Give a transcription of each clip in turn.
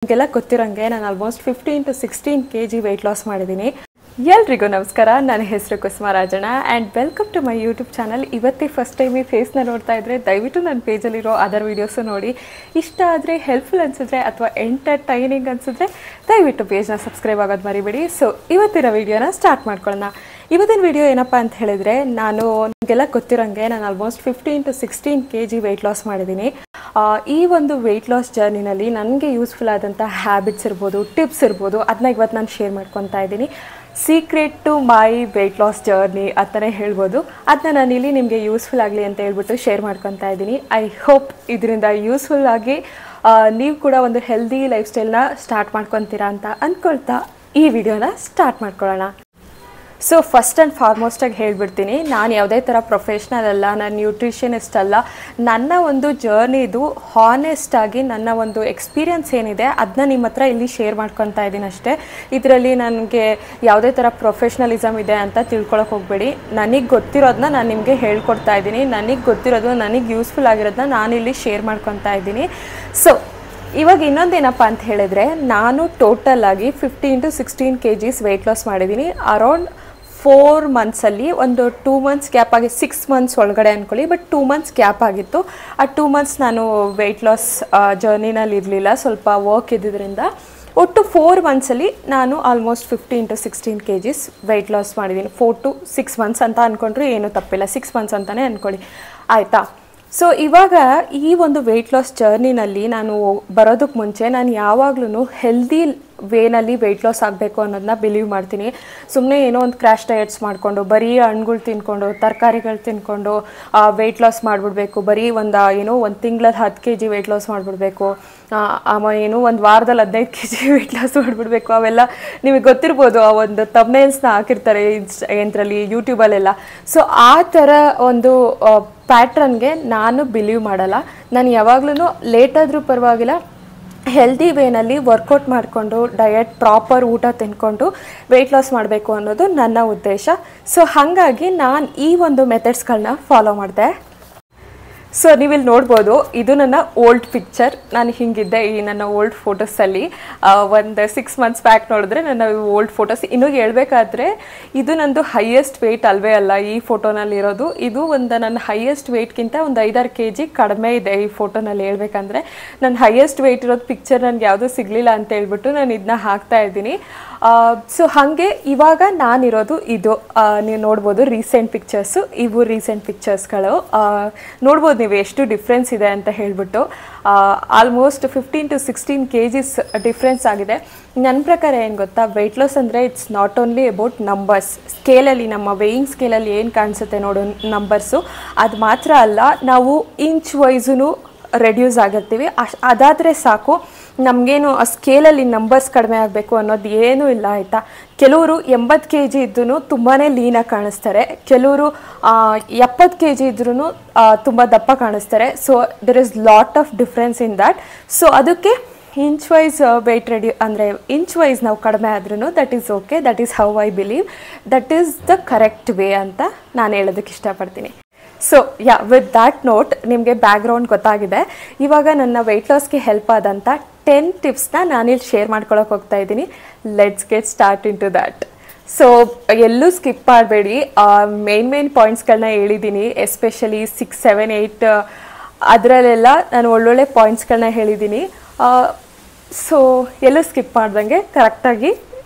ನಿಮಗೆಲ್ಲ ಗೊತ್ತಿರಂಗೆ ನಾನು almost 15 to 16 kg weight loss ಮಾಡಿದ್ದೀನಿ. ಎಲ್ರಿಗೂ ನಮಸ್ಕಾರ. ನನ್ನ ಹೆಸರು Kusuma Rajanna and welcome to my YouTube channel. ಇವತ್ತೇ ಫಸ್ಟ್ ಟೈಮ್ ಈ ಫೇಸ್ನ ನೋಡ್ತಾ ಇದ್ದರೆ ದಯವಿಟ್ಟು ನನ್ನ ಪೇಜಲ್ಲಿರೋ ಅದರ್ ವೀಡಿಯೋಸು ನೋಡಿ. ಇಷ್ಟ ಆದರೆ ಹೆಲ್ಪ್ಫುಲ್ ಅನಿಸಿದ್ರೆ ಅಥವಾ ಎಂಟರ್ಟೈನಿಂಗ್ ಅನಿಸಿದ್ರೆ ದಯವಿಟ್ಟು ಪೇಜ್ನ ಸಬ್ಸ್ಕ್ರೈಬ್ ಆಗೋದು ಮರಿಬೇಡಿ. ಸೊ ಇವತ್ತಿನ ವೀಡಿಯೋನ ಸ್ಟಾರ್ಟ್ ಮಾಡ್ಕೊಳ್ಳೋಣ. ಇವತ್ತಿನ ವೀಡಿಯೋ ಏನಪ್ಪ ಅಂತ ಹೇಳಿದರೆ ನಿಮಗೆಲ್ಲ ಗೊತ್ತಿರಂಗೆ ನಾನು almost 15 to 16 kg weight loss ಮಾಡಿದ್ದೀನಿ. ಈ ಒಂದು ವೆಯ್ಟ್ ಲಾಸ್ ಜರ್ನಿನಲ್ಲಿ ನನಗೆ ಯೂಸ್ಫುಲ್ ಆದಂಥ ಹ್ಯಾಬಿಟ್ಸ್ ಇರ್ಬೋದು, ಟಿಪ್ಸ್ ಇರ್ಬೋದು, ಅದನ್ನ ಇವತ್ತು ನಾನು ಶೇರ್ ಮಾಡ್ಕೊತಾ ಇದ್ದೀನಿ. Secret to my weight loss journey ಅಂತಲೇ ಹೇಳ್ಬೋದು. ಅದನ್ನ ನಾನು ಇಲ್ಲಿ ನಿಮಗೆ ಯೂಸ್ಫುಲ್ ಆಗಲಿ ಅಂತ ಹೇಳ್ಬಿಟ್ಟು ಶೇರ್ ಮಾಡ್ಕೊತಾ ಇದ್ದೀನಿ. ಐ ಹೋಪ್ ಇದರಿಂದ ಯೂಸ್ಫುಲ್ ಆಗಿ ನೀವು ಕೂಡ ಒಂದು ಹೆಲ್ದಿ ಲೈಫ್ ಸ್ಟೈಲ್ನ ಸ್ಟಾರ್ಟ್ ಮಾಡ್ಕೊತೀರಾ ಅಂತ ಅಂದ್ಕೊಳ್ತಾ ಈ ವಿಡಿಯೋನ ಸ್ಟಾರ್ಟ್ ಮಾಡ್ಕೊಳ್ಳೋಣ. ಸೊ ಫಸ್ಟ್ ಆ್ಯಂಡ್ ಫಾರ್ಮೋಸ್ಟಾಗಿ ಹೇಳ್ಬಿಡ್ತೀನಿ, ನಾನು ಯಾವುದೇ ಥರ ಪ್ರೊಫೆಷ್ನಲ್ ಅಲ್ಲ, ನಾನು ನ್ಯೂಟ್ರಿಷನಿಸ್ಟ್ ಅಲ್ಲ. ನನ್ನ ಒಂದು ಜರ್ನಿದು ಹಾನೆಸ್ಟಾಗಿ ನನ್ನ ಒಂದು ಎಕ್ಸ್ಪೀರಿಯನ್ಸ್ ಏನಿದೆ ಅದನ್ನ ನಿಮ್ಮ ಹತ್ರ ಇಲ್ಲಿ ಶೇರ್ ಮಾಡ್ಕೊತಾ ಇದ್ದೀನಿ ಅಷ್ಟೇ. ಇದರಲ್ಲಿ ನನಗೆ ಯಾವುದೇ ಥರ ಪ್ರೊಫೆಷ್ನಲಿಸಮ್ ಇದೆ ಅಂತ ತಿಳ್ಕೊಳಕ್ಕೆ ಹೋಗಬೇಡಿ. ನನಗೆ ಗೊತ್ತಿರೋದನ್ನ ನಾನು ನಿಮಗೆ ಹೇಳ್ಕೊಡ್ತಾ ಇದ್ದೀನಿ. ನನಗೆ ಗೊತ್ತಿರೋದು, ನನಗೆ ಯೂಸ್ಫುಲ್ ಆಗಿರೋದನ್ನ ನಾನಿಲ್ಲಿ ಶೇರ್ ಮಾಡ್ಕೊತಾ ಇದ್ದೀನಿ. ಸೊ ಇವಾಗ ಇನ್ನೊಂದೇನಪ್ಪ ಅಂತ ಹೇಳಿದ್ರೆ, ನಾನು ಟೋಟಲ್ ಆಗಿ 15 to 16 kgs ವೆಯ್ಟ್ ಲಾಸ್ ಮಾಡಿದ್ದೀನಿ. ಅರೌಂಡ್ 4 monthsಲ್ಲಿ ಒಂದು 2 months ಗ್ಯಾಪ್ ಆಗಿ 6 months ಒಳಗಡೆ ಅಂದ್ಕೊಳ್ಳಿ, ಬಟ್ 2 months ಗ್ಯಾಪ್ ಆಗಿತ್ತು. ಆ 2 months ನಾನು ವೆಯ್ಟ್ ಲಾಸ್ ಜರ್ನಿನಲ್ಲಿ ಇರಲಿಲ್ಲ, ಸ್ವಲ್ಪ ವರ್ಕ್ ಇದ್ದಿದ್ದರಿಂದ. ಒಟ್ಟು 4 monthsಲ್ಲಿ ನಾನು almost 15 to 16 kgs weight loss ಮಾಡಿದ್ದೀನಿ. 4 to 6 months ಅಂತ ಅಂದ್ಕೊಂಡ್ರು ಏನೂ ತಪ್ಪಿಲ್ಲ, 6 months ಅಂತಲೇ ಅಂದ್ಕೊಳ್ಳಿ, ಆಯಿತಾ. ಸೊ ಇವಾಗ ಈ ಒಂದು ವೆಯ್ಟ್ ಲಾಸ್ ಜರ್ನಿನಲ್ಲಿ ನಾನು ಬರೋದಕ್ಕೆ ಮುಂಚೆ ನಾನು ಯಾವಾಗ್ಲೂ ಹೆಲ್ದಿ ವೇನಲ್ಲಿ ವೆಯ್ಟ್ ಲಾಸ್ ಆಗಬೇಕು ಅನ್ನೋದನ್ನ ಬಿಲೀವ್ ಮಾಡ್ತೀನಿ. ಸುಮ್ಮನೆ ಏನೋ ಒಂದು ಕ್ರ್ಯಾಶ್ ಡಯಟ್ಸ್ ಮಾಡಿಕೊಂಡು ಬರೀ ಹಣ್ಣುಗಳು ತಿನ್ಕೊಂಡು ತರಕಾರಿಗಳು ತಿನ್ಕೊಂಡು ವೆಯ್ಟ್ ಲಾಸ್ ಮಾಡಿಬಿಡ್ಬೇಕು, ಬರೀ ಒಂದು ತಿಂಗಳಲ್ಲಿ 10 kg ವೆಯ್ಟ್ ಲಾಸ್ ಮಾಡಿಬಿಡ್ಬೇಕು, ಏನು ಒಂದು ವಾರದಲ್ಲಿ 15 kg ವೆಯ್ಟ್ ಲಾಸ್ ಮಾಡಿಬಿಡ್ಬೇಕು, ಅವೆಲ್ಲ ನಿಮಗೆ ಗೊತ್ತಿರ್ಬೋದು. ಆ ಒಂದು ಥಂಬ್ನೇಲ್ಸ್ನ ಹಾಕಿರ್ತಾರೆ ಇದರಲ್ಲಿ, ಯೂಟ್ಯೂಬಲ್ಲೆಲ್ಲ. ಸೊ ಆ ಥರ ಒಂದು ಪ್ಯಾಟ್ರನ್ಗೆ ನಾನು ಬಿಲೀವ್ ಮಾಡಲ್ಲ. ನಾನು ಯಾವಾಗ್ಲೂ ಲೇಟ್ ಆದರೂ ಪರವಾಗಿಲ್ಲ, ಹೆಲ್ದಿ ವೇನಲ್ಲಿ ವರ್ಕೌಟ್ ಮಾಡಿಕೊಂಡು ಡಯಟ್ ಪ್ರಾಪರ್ ಊಟ ತಿನ್ಕೊಂಡು ವೆಯ್ಟ್ ಲಾಸ್ ಮಾಡಬೇಕು ಅನ್ನೋದು ನನ್ನ ಉದ್ದೇಶ. ಸೊ ಹಾಗಾಗಿ ನಾನು ಈ ಒಂದು ಮೆಥಡ್ಸ್ಗಳನ್ನ ಫಾಲೋ ಮಾಡಿದೆ. ಸೊ ನೀವಿಲ್ಲಿ ನೋಡ್ಬೋದು, ಇದು ನನ್ನ ಓಲ್ಡ್ ಪಿಕ್ಚರ್. ನಾನು ಹಿಂಗಿದ್ದೆ ಈ ನನ್ನ ಓಲ್ಡ್ ಫೋಟೋಸಲ್ಲಿ. ಒಂದು 6 months ಬ್ಯಾಕ್ ನೋಡಿದ್ರೆ ನನ್ನ ಓಲ್ಡ್ ಫೋಟೋಸ್. ಇನ್ನೂ ಹೇಳ್ಬೇಕಾದ್ರೆ ಇದು ನಂದು ಹೈಯೆಸ್ಟ್ ವೆಯ್ಟ್ ಅಲ್ವೇ ಅಲ್ಲ ಈ ಫೋಟೋನಲ್ಲಿರೋದು. ಇದು ನನ್ನ ಹೈಯೆಸ್ಟ್ ವೆಯ್ಟ್ಗಿಂತ ಒಂದು 5-6 kg ಕಡಿಮೆ ಇದೆ ಈ ಫೋಟೋನಲ್ಲಿ ಹೇಳ್ಬೇಕಂದ್ರೆ. ನನ್ನ ಹೈಯೆಸ್ಟ್ ವೆಯ್ಟ್ ಇರೋದು ಪಿಕ್ಚರ್ ನನಗೆ ಯಾವುದೂ ಸಿಗಲಿಲ್ಲ ಅಂತ ಹೇಳ್ಬಿಟ್ಟು ನಾನು ಇದನ್ನ ಹಾಕ್ತಾ ಇದ್ದೀನಿ. ಸೊ ಹಾಗೆ ಇವಾಗ ನಾನಿರೋದು ಇದು ನೀವು ನೋಡ್ಬೋದು, ರೀಸೆಂಟ್ ಪಿಕ್ಚರ್ಸು. ಇವು ರೀಸೆಂಟ್ ಪಿಕ್ಚರ್ಸ್ಗಳು ನೋಡ್ಬೋದು ನೀವು ಎಷ್ಟು ಡಿಫ್ರೆನ್ಸ್ ಇದೆ ಅಂತ ಹೇಳ್ಬಿಟ್ಟು. ಆಲ್ಮೋಸ್ಟ್ 15 to 16 kgs ಡಿಫ್ರೆನ್ಸ್ ಆಗಿದೆ. ನನ್ನ ಪ್ರಕಾರ ಏನು ಗೊತ್ತಾ, ವೆಯ್ಟ್ ಲಾಸ್ ಅಂದರೆ it's not only about numbers. ಸ್ಕೇಲಲ್ಲಿ, ನಮ್ಮ ವೇಯಿಂಗ್ ಸ್ಕೇಲಲ್ಲಿ ಏನು ಕಾಣಿಸುತ್ತೆ ನೋಡು ನಂಬರ್ಸು, ಅದು ಮಾತ್ರ ಅಲ್ಲ, ನಾವು ಇಂಚ್ ವೈಸೂ ರೆಡ್ಯೂಸ್ ಆಗಿರ್ತೀವಿ. ಅದಾದರೆ ಸಾಕು, ನಮಗೇನು ಆ ಸ್ಕೇಲಲ್ಲಿ ನಂಬರ್ಸ್ ಕಡಿಮೆ ಆಗಬೇಕು ಅನ್ನೋದು ಏನೂ ಇಲ್ಲ, ಆಯಿತಾ. ಕೆಲವರು 80 kg ಇದ್ರೂ ತುಂಬಾ ಲೀನಾಗಿ ಕಾಣಿಸ್ತಾರೆ, ಕೆಲವರು 70 kg ಇದ್ರೂ ತುಂಬ ದಪ್ಪ ಕಾಣಿಸ್ತಾರೆ. So there is lot of difference in that. So ಅದಕ್ಕೆ ಇಂಚ್ ವೈಸ್ ವೆಯ್ಟ್ ಅಂದರೆ ಇಂಚ್ ವೈಸ್ ನಾವು ಕಡಿಮೆ ಆದ್ರೂ that is okay. That is how I believe, that is the correct way ಅಂತ ನಾನು ಹೇಳೋದಕ್ಕೆ ಇಷ್ಟಪಡ್ತೀನಿ. ಸೊ ವಿತ್ ದ್ಯಾಟ್ ನೋಟ್ ನಿಮಗೆ ಬ್ಯಾಕ್ಗ್ರೌಂಡ್ ಗೊತ್ತಾಗಿದೆ. ಇವಾಗ ನನ್ನ ವೆಯ್ಟ್ ಲಾಸ್ಗೆ ಹೆಲ್ಪ್ ಆದಂಥ 10 ಟಿಪ್ಸ್ನ ನಾನಿಲ್ಲಿ ಶೇರ್ ಮಾಡ್ಕೊಳಕ್ಕೆ ಹೋಗ್ತಾ ಇದ್ದೀನಿ. Let's get start in to that. So ಎಲ್ಲೂ ಸ್ಕಿಪ್ ಮಾಡಬೇಡಿ. ಮೇನ್ ಪಾಯಿಂಟ್ಸ್ಗಳನ್ನ ಹೇಳಿದ್ದೀನಿ, ಎಸ್ಪೆಷಲಿ 6, 7, 8 ಅದರಲ್ಲೆಲ್ಲ ನಾನು ಒಳ್ಳೊಳ್ಳೆ ಪಾಯಿಂಟ್ಸ್ಗಳನ್ನ ಹೇಳಿದ್ದೀನಿ. ಸೊ ಎಲ್ಲೂ ಸ್ಕಿಪ್ ಮಾಡ್ದಂಗೆ ಕರೆಕ್ಟಾಗಿ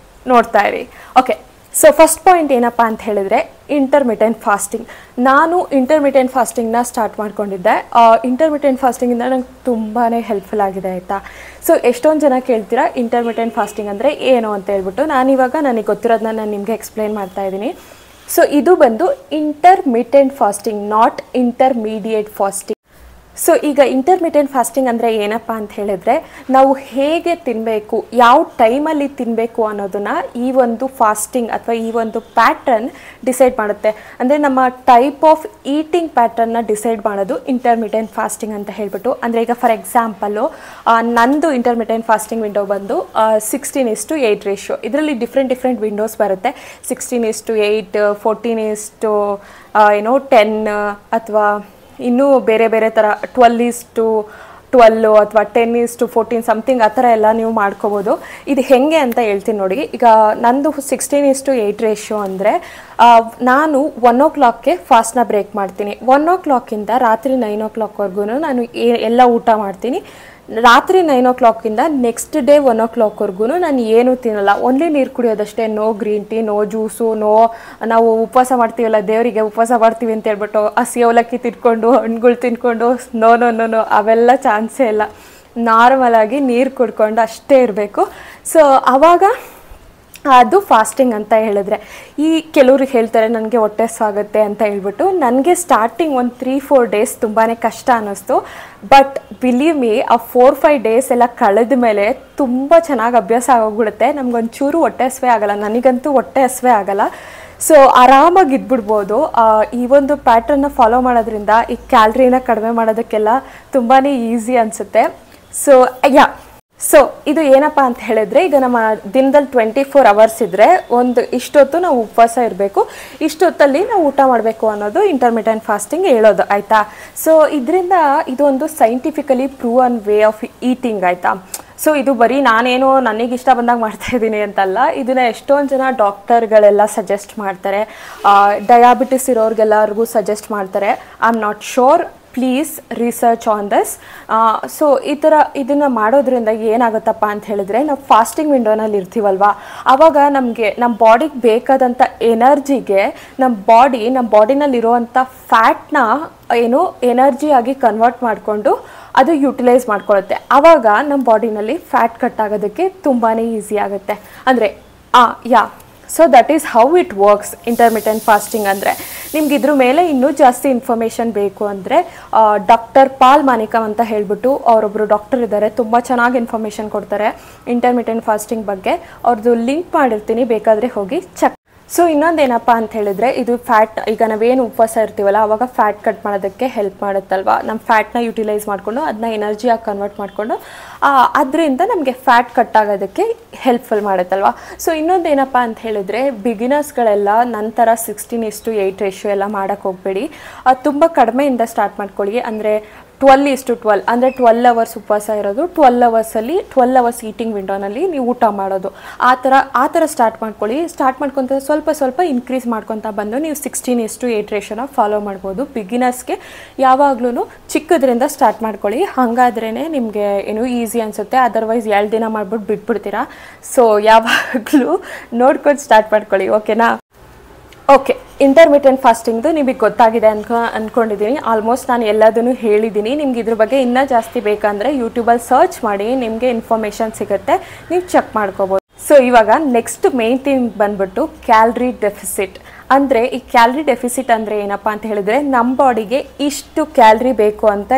ನೋಡ್ತಾ ಇರಿ. ಓಕೆ, ಸೊ ಫಸ್ಟ್ ಪಾಯಿಂಟ್ ಏನಪ್ಪ ಅಂತ ಹೇಳಿದರೆ ಇಂಟರ್ಮಿಟೆಂಟ್ ಫಾಸ್ಟಿಂಗ್. ನಾನು ಇಂಟರ್ಮಿಟೆಂಟ್ ಫಾಸ್ಟಿಂಗ್ನ ಸ್ಟಾರ್ಟ್ ಮಾಡ್ಕೊಂಡಿದ್ದೆ. ಇಂಟರ್ಮಿಟೆಂಟ್ ಫಾಸ್ಟಿಂಗಿಂದ ನಂಗೆ ತುಂಬಾ ಹೆಲ್ಪ್ಫುಲ್ ಆಗಿದೆ, ಆಯಿತಾ. ಸೊ ಎಷ್ಟೊಂದು ಜನ ಕೇಳ್ತೀರಾ ಇಂಟರ್ಮಿಟೆಂಟ್ ಫಾಸ್ಟಿಂಗ್ ಅಂದರೆ ಏನು ಅಂತ ಹೇಳ್ಬಿಟ್ಟು. ನಾನಿವಾಗ ನನಗೆ ಗೊತ್ತಿರೋದನ್ನ ನಾನು ನಿಮಗೆ ಎಕ್ಸ್ಪ್ಲೈನ್ ಮಾಡ್ತಾ ಇದ್ದೀನಿ. ಸೊ ಇದು ಬಂದು intermittent fasting, not intermediate fasting. So ಈಗ ಇಂಟರ್ಮಿಟೆಂಟ್ ಫಾಸ್ಟಿಂಗ್ ಅಂದರೆ ಏನಪ್ಪ ಅಂತ ಹೇಳಿದ್ರೆ, ನಾವು ಹೇಗೆ ತಿನ್ನಬೇಕು, ಯಾವ ಟೈಮಲ್ಲಿ ತಿನ್ನಬೇಕು ಅನ್ನೋದನ್ನು ಈ ಒಂದು ಫಾಸ್ಟಿಂಗ್ ಅಥವಾ ಈ ಒಂದು ಪ್ಯಾಟ್ರನ್ ಡಿಸೈಡ್ ಮಾಡುತ್ತೆ. ಅಂದರೆ ನಮ್ಮ ಟೈಪ್ ಆಫ್ ಈಟಿಂಗ್ ಪ್ಯಾಟ್ರನ್ನ ಡಿಸೈಡ್ ಮಾಡೋದು ಇಂಟರ್ಮಿಟೆಂಟ್ ಫಾಸ್ಟಿಂಗ್ ಅಂತ ಹೇಳ್ಬಿಟ್ಟು. ಅಂದರೆ ಈಗ ಫಾರ್ ಎಕ್ಸಾಂಪಲ್ಲು ನಂದು ಇಂಟರ್ಮಿಟೆಂಟ್ ಫಾಸ್ಟಿಂಗ್ ವಿಂಡೋ ಬಂದು 16:8 ರೇಷಿಯೋ. ಇದರಲ್ಲಿ ಡಿಫ್ರೆಂಟ್ ವಿಂಡೋಸ್ ಬರುತ್ತೆ. 16:8, 14:10 ಅಥವಾ ಇನ್ನೂ ಬೇರೆ ಬೇರೆ ಥರ 12:12 12 ಅಥವಾ 10:14 ಸಮಥಿಂಗ್ ಆ ಥರ ಎಲ್ಲ ನೀವು ಮಾಡ್ಕೋಬೋದು. ಇದು ಹೆಂಗೆ ಅಂತ ಹೇಳ್ತೀನಿ ನೋಡಿ. ಈಗ ನಂದು 16:8 ರೇಷಿಯೋ ಅಂದರೆ ನಾನು 1 o'clockಗೆ ಫಾಸ್ಟ್ನ ಬ್ರೇಕ್ ಮಾಡ್ತೀನಿ. 1 o'clockಯಿಂದ ರಾತ್ರಿ 9 o'clockವರೆಗೂ ನಾನು ಎಲ್ಲ ಊಟ ಮಾಡ್ತೀನಿ. ರಾತ್ರಿ 9 o'clockಯಿಂದ ನೆಕ್ಸ್ಟ್ ಡೇ 1 o'clockವರೆಗೂ ನಾನು ಏನೂ ತಿನ್ನಲ್ಲ, ಓನ್ಲಿ ನೀರು ಕುಡಿಯೋದಷ್ಟೇ. No green tea, no juice, ನಾವು ಉಪವಾಸ ಮಾಡ್ತೀವಲ್ಲ ದೇವರಿಗೆ ಉಪವಾಸ ಮಾಡ್ತೀವಿ ಅಂತ ಹೇಳ್ಬಿಟ್ಟು ಹಸಿ ಅವಲಕ್ಕಿ ತಿನ್ಕೊಂಡು ಹಣ್ಣುಗಳು ತಿನ್ಕೊಂಡು ನೋ ಅವೆಲ್ಲ ಚಾನ್ಸೇ ಇಲ್ಲ. ನಾರ್ಮಲಾಗಿ ನೀರು ಕುಡ್ಕೊಂಡು ಅಷ್ಟೇ ಇರಬೇಕು. ಸೊ ಆವಾಗ ಅದು ಫಾಸ್ಟಿಂಗ್ ಅಂತ ಹೇಳಿದ್ರೆ. ಈ ಕೆಲವ್ರಿಗೆ ಹೇಳ್ತಾರೆ ನನಗೆ ಹೊಟ್ಟೆ ಸಾಗುತ್ತೆ ಅಂತ ಹೇಳ್ಬಿಟ್ಟು. ನನಗೆ ಸ್ಟಾರ್ಟಿಂಗ್ ಒಂದು 3-4 ಡೇಸ್ ತುಂಬಾ ಕಷ್ಟ ಅನ್ನಿಸ್ತು. ಬಟ್ ಬಿಲೀವ್ ಮೀ, ಆ 4-5 ಡೇಸ್ ಎಲ್ಲ ಕಳೆದ ಮೇಲೆ ತುಂಬ ಚೆನ್ನಾಗಿ ಅಭ್ಯಾಸ ಆಗೋಗ್ಬಿಡುತ್ತೆ. ನಮಗೊಂಚೂರು ಹೊಟ್ಟೆ ಹಸಿವೆ ಆಗಲ್ಲ, ನನಗಂತೂ ಹೊಟ್ಟೆ ಹಸಿವೆ ಆಗಲ್ಲ. ಸೊ ಆರಾಮಾಗಿ ಇದ್ಬಿಡ್ಬೋದು. ಈ ಒಂದು ಪ್ಯಾಟ್ರನ್ನ ಫಾಲೋ ಮಾಡೋದ್ರಿಂದ ಈ ಕ್ಯಾಲ್ರಿನ ಕಡಿಮೆ ಮಾಡೋದಕ್ಕೆಲ್ಲ ತುಂಬಾ ಈಸಿ ಅನಿಸುತ್ತೆ. ಸೊ ಇದು ಏನಪ್ಪ ಅಂತ ಹೇಳಿದ್ರೆ, ಈಗ ನಮ್ಮ ದಿನದಲ್ಲಿ 24 hours ಇದ್ದರೆ ಒಂದು ಇಷ್ಟೊತ್ತು ನಾವು ಉಪವಾಸ ಇರಬೇಕು, ಇಷ್ಟೊತ್ತಲ್ಲಿ ನಾವು ಊಟ ಮಾಡಬೇಕು ಅನ್ನೋದು ಇಂಟರ್ಮಿಟೆಂಟ್ ಫಾಸ್ಟಿಂಗ್ ಹೇಳೋದು, ಆಯಿತಾ. ಸೊ ಇದರಿಂದ ಇದೊಂದು scientifically proven way of eating, ಆಯಿತಾ. ಸೊ ಇದು ಬರೀ ನಾನೇನೋ ನನಗೆ ಇಷ್ಟ ಬಂದಾಗ ಮಾಡ್ತಾಯಿದ್ದೀನಿ ಅಂತಲ್ಲ, ಇದನ್ನು ಎಷ್ಟೊಂದು ಜನ ಡಾಕ್ಟರ್ಗಳೆಲ್ಲ ಸಜೆಸ್ಟ್ ಮಾಡ್ತಾರೆ, ಡಯಾಬಿಟಿಸ್ ಇರೋರಿಗೆಲ್ಲರಿಗೂ ಸಜೆಸ್ಟ್ ಮಾಡ್ತಾರೆ. I am not sure, please research on this. So ಇದನ್ನು ಮಾಡೋದ್ರಿಂದ ಏನಾಗುತ್ತಪ್ಪ ಅಂತ ಹೇಳಿದ್ರೆ, ನಾವು ಫಾಸ್ಟಿಂಗ್ ವಿಂಡೋನಲ್ಲಿ ಇರ್ತೀವಲ್ವ, ಆವಾಗ ನಮಗೆ ನಮ್ಮ ಬಾಡಿಗೆ ಬೇಕಾದಂಥ ಎನರ್ಜಿಗೆ ನಮ್ಮ ಬಾಡಿನಲ್ಲಿರುವಂಥ ಫ್ಯಾಟ್ನ ಎನರ್ಜಿಯಾಗಿ ಕನ್ವರ್ಟ್ ಮಾಡಿಕೊಂಡು ಅದು ಯುಟಿಲೈಸ್ ಮಾಡ್ಕೊಳ್ಳುತ್ತೆ. ಆವಾಗ ನಮ್ಮ ಬಾಡಿನಲ್ಲಿ ಫ್ಯಾಟ್ ಕಟ್ ಆಗೋದಕ್ಕೆ ತುಂಬಾ ಈಸಿ ಆಗುತ್ತೆ. ಅಂದರೆ so that is how it works intermittent fasting ಅಂದರೆ. ನಿಮ್ಗೆ ಇದ್ರ ಮೇಲೆ ಇನ್ನೂ ಜಾಸ್ತಿ ಇನ್ಫಾರ್ಮೇಷನ್ ಬೇಕು ಅಂದರೆ ಡಾಕ್ಟರ್ ಪಾಲ್ ಮಾನಿಕಮ್ ಅಂತ ಹೇಳಿಬಿಟ್ಟು ಅವರೊಬ್ಬರು ಡಾಕ್ಟರ್ ಇದ್ದಾರೆ, ತುಂಬ ಚೆನ್ನಾಗಿ ಇನ್ಫಾರ್ಮೇಷನ್ ಕೊಡ್ತಾರೆ ಇಂಟರ್ಮಿಟೆಂಟ್ ಫಾಸ್ಟಿಂಗ್ ಬಗ್ಗೆ. ಅವ್ರದ್ದು ಲಿಂಕ್ ಮಾಡಿರ್ತೀನಿ, ಬೇಕಾದರೆ ಹೋಗಿ ಚೆಕ್. ಸೊ ಇನ್ನೊಂದೇನಪ್ಪ ಅಂತ ಹೇಳಿದ್ರೆ, ಇದು ಫ್ಯಾಟ್, ಈಗ ನಾವೇನು ಉಪವಾಸ ಇರ್ತೀವಲ್ಲ ಆವಾಗ ಫ್ಯಾಟ್ ಕಟ್ ಮಾಡೋದಕ್ಕೆ ಹೆಲ್ಪ್ ಮಾಡುತ್ತಲ್ವ. ನಮ್ಮ ಫ್ಯಾಟ್ನ ಯುಟಿಲೈಸ್ ಮಾಡಿಕೊಂಡು ಅದನ್ನ ಎನರ್ಜಿಯಾಗಿ ಕನ್ವರ್ಟ್ ಮಾಡಿಕೊಂಡು ಅದರಿಂದ ನಮಗೆ ಫ್ಯಾಟ್ ಕಟ್ ಆಗೋದಕ್ಕೆ ಹೆಲ್ಪ್ಫುಲ್ ಮಾಡುತ್ತಲ್ವ. ಸೊ ಇನ್ನೊಂದೇನಪ್ಪ ಅಂತ ಹೇಳಿದ್ರೆ, ಬಿಗಿನರ್ಸ್ಗಳೆಲ್ಲ ನಂತರ 16:8 ರೇಷಿಯೋ ಎಲ್ಲ ಮಾಡೋಕ್ಕೆ ಹೋಗಬೇಡಿ. ತುಂಬ ಕಡಿಮೆಯಿಂದ ಸ್ಟಾರ್ಟ್ ಮಾಡ್ಕೊಳ್ಳಿ. ಅಂದರೆ 12:12 ಅಂದರೆ 12 hours ಉಪವಾಸ ಇರೋದು, 12 hours-ಅಲ್ಲಿ 12 hours ಈಟಿಂಗ್ ವಿಂಡೋನಲ್ಲಿ ನೀವು ಊಟ ಮಾಡೋದು, ಆ ಥರ ಸ್ಟಾರ್ಟ್ ಮಾಡ್ಕೊಳ್ಳಿ. ಸ್ಟಾರ್ಟ್ ಮಾಡ್ಕೊತ ಸ್ವಲ್ಪ ಇನ್ಕ್ರೀಸ್ ಮಾಡ್ಕೊತಾ ಬಂದು ನೀವು 16:8 ರೇಷಿಯೋನ ಫಾಲೋ ಮಾಡ್ಬೋದು. ಬಿಗಿನರ್ಸ್ಗೆ ಯಾವಾಗ್ಲೂ ಚಿಕ್ಕದ್ರಿಂದ ಸ್ಟಾರ್ಟ್ ಮಾಡ್ಕೊಳ್ಳಿ, ಹಾಗಾದ್ರೇ ನಿಮಗೆ ಏನು ಈಸಿ ಅನಿಸುತ್ತೆ. ಅದರ್ವೈಸ್ 2 ದಿನ ಮಾಡ್ಬಿಟ್ಟು ಬಿಟ್ಬಿಡ್ತೀರಾ. ಸೊ ಯಾವಾಗಲೂ ನೋಡ್ಕೊಂಡು ಸ್ಟಾರ್ಟ್ ಮಾಡ್ಕೊಳ್ಳಿ, ಓಕೆನಾ. ಓಕೆ, ಇಂಟರ್ಮಿಟೆಂಟ್ ಫಾಸ್ಟಿಂಗ್ದು ನಿಮಗೆ ಗೊತ್ತಾಗಿದೆ ಅಂದ್ಕೊಂಡಿದ್ದೀನಿ. ಆಲ್ಮೋಸ್ಟ್ ನಾನು ಎಲ್ಲದನ್ನು ಹೇಳಿದ್ದೀನಿ. ನಿಮ್ಗೆ ಇದ್ರ ಬಗ್ಗೆ ಇನ್ನೂ ಜಾಸ್ತಿ ಬೇಕಂದರೆ ಯೂಟ್ಯೂಬಲ್ಲಿ ಸರ್ಚ್ ಮಾಡಿ, ನಿಮಗೆ ಇನ್ಫಾರ್ಮೇಷನ್ ಸಿಗುತ್ತೆ, ನೀವು ಚೆಕ್ ಮಾಡ್ಕೋಬೋದು. ಸೊ ಇವಾಗ ನೆಕ್ಸ್ಟ್ ಮೇನ್ ಥಿಂಗ್ ಬಂದ್ಬಿಟ್ಟು ಕ್ಯಾಲರಿ ಡೆಫಿಸಿಟ್. ಅಂದರೆ ಈ ಕ್ಯಾಲರಿ ಡೆಫಿಸಿಟ್ ಅಂದರೆ ಏನಪ್ಪ ಅಂತ ಹೇಳಿದ್ರೆ, ನಮ್ಮ ಬಾಡಿಗೆ ಇಷ್ಟು ಕ್ಯಾಲರಿ ಬೇಕು ಅಂತ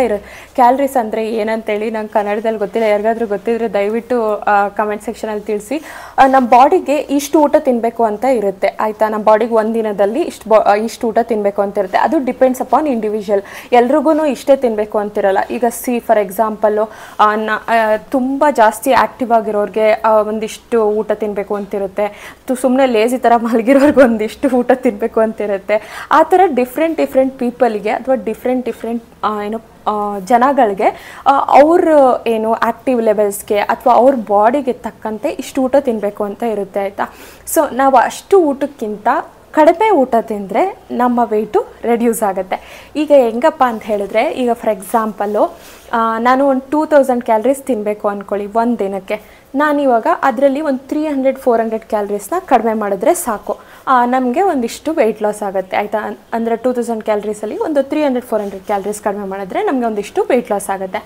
ಕ್ಯಾಲರೀಸ್ ಅಂದರೆ ಏನಂತೇಳಿ ನಂಗೆ ಕನ್ನಡದಲ್ಲಿ ಗೊತ್ತಿಲ್ಲ, ಯಾರಿಗಾದ್ರೂ ಗೊತ್ತಿದ್ರೆ ದಯವಿಟ್ಟು ಕಮೆಂಟ್ ಸೆಕ್ಷನಲ್ಲಿ ತಿಳಿಸಿ. ನಮ್ಮ ಬಾಡಿಗೆ ಇಷ್ಟು ಊಟ ತಿನ್ನಬೇಕು ಅಂತ ಇರುತ್ತೆ, ಆಯಿತಾ. ನಮ್ಮ ಬಾಡಿಗೆ ಒಂದು ದಿನದಲ್ಲಿ ಇಷ್ಟು ಊಟ ತಿನ್ನಬೇಕು ಅಂತ ಇರುತ್ತೆ. ಅದು ಡಿಪೆಂಡ್ಸ್ ಅಪಾನ್ ಇಂಡಿವಿಜುವಲ್. ಎಲ್ರಿಗೂ ಇಷ್ಟೇ ತಿನ್ನಬೇಕು ಅಂತಿರಲ್ಲ. ಈಗ ಫಾರ್ ಎಕ್ಸಾಂಪಲ್ಲು ತುಂಬ ಜಾಸ್ತಿ ಆ್ಯಕ್ಟಿವ್ ಆಗಿರೋರಿಗೆ ಒಂದಿಷ್ಟು ಊಟ ತಿನ್ನಬೇಕು ಅಂತಿರುತ್ತೆ, ಸುಮ್ಮನೆ ಲೇಜಿ ಥರ ಮಲಗಿರೋರ್ಗೆ ಒಂದಿಷ್ಟು ಊಟ ತಿನ್ನಬೇಕು ಅಂತಿರುತ್ತೆ. ಆ ಥರ ಡಿಫ್ರೆಂಟ್ ಪೀಪಲ್ಗೆ ಅಥವಾ ಡಿಫ್ರೆಂಟ್ ಜನಗಳಿಗೆ ಅವ್ರ ಆ್ಯಕ್ಟಿವ್ ಲೆವೆಲ್ಸ್ಗೆ ಅಥವಾ ಅವ್ರ ಬಾಡಿಗೆ ತಕ್ಕಂತೆ ಇಷ್ಟು ಊಟ ತಿನ್ನಬೇಕು ಅಂತ ಇರುತ್ತೆ, ಆಯಿತಾ. ಸೊ ನಾವು ಅಷ್ಟು ಊಟಕ್ಕಿಂತ ಕಡಿಮೆ ಊಟ ತಿಂದರೆ ನಮ್ಮ ವೆಯ್ಟು ರೆಡ್ಯೂಸ್ ಆಗುತ್ತೆ. ಈಗ ಹೆಂಗಪ್ಪ ಅಂತ ಹೇಳಿದ್ರೆ, ಈಗ ಫಾರ್ ಎಕ್ಸಾಂಪಲ್ಲು ನಾನು ಒಂದು 2000 ಕ್ಯಾಲರೀಸ್ ತಿನ್ನಬೇಕು ಅಂದ್ಕೊಳ್ಳಿ ಒಂದು ದಿನಕ್ಕೆ. ನಾನಿವಾಗ ಅದರಲ್ಲಿ ಒಂದು 300-400 ಕ್ಯಾಲರೀಸ್ನ ಕಡಿಮೆ ಮಾಡಿದ್ರೆ ಸಾಕು, ನಮಗೆ ಒಂದಿಷ್ಟು ವೆಯ್ಟ್ ಲಾಸ್ ಆಗುತ್ತೆ, ಆಯಿತಾ. ಅಂದರೆ 2000 ಕ್ಯಾಲರೀಸಲ್ಲಿ ಒಂದು 300-400 ಕ್ಯಾಲರೀಸ್ ಕಡಿಮೆ ಮಾಡಿದ್ರೆ ನಮಗೆ ಒಂದಿಷ್ಟು ವೆಯ್ಟ್ ಲಾಸ್ ಆಗುತ್ತೆ.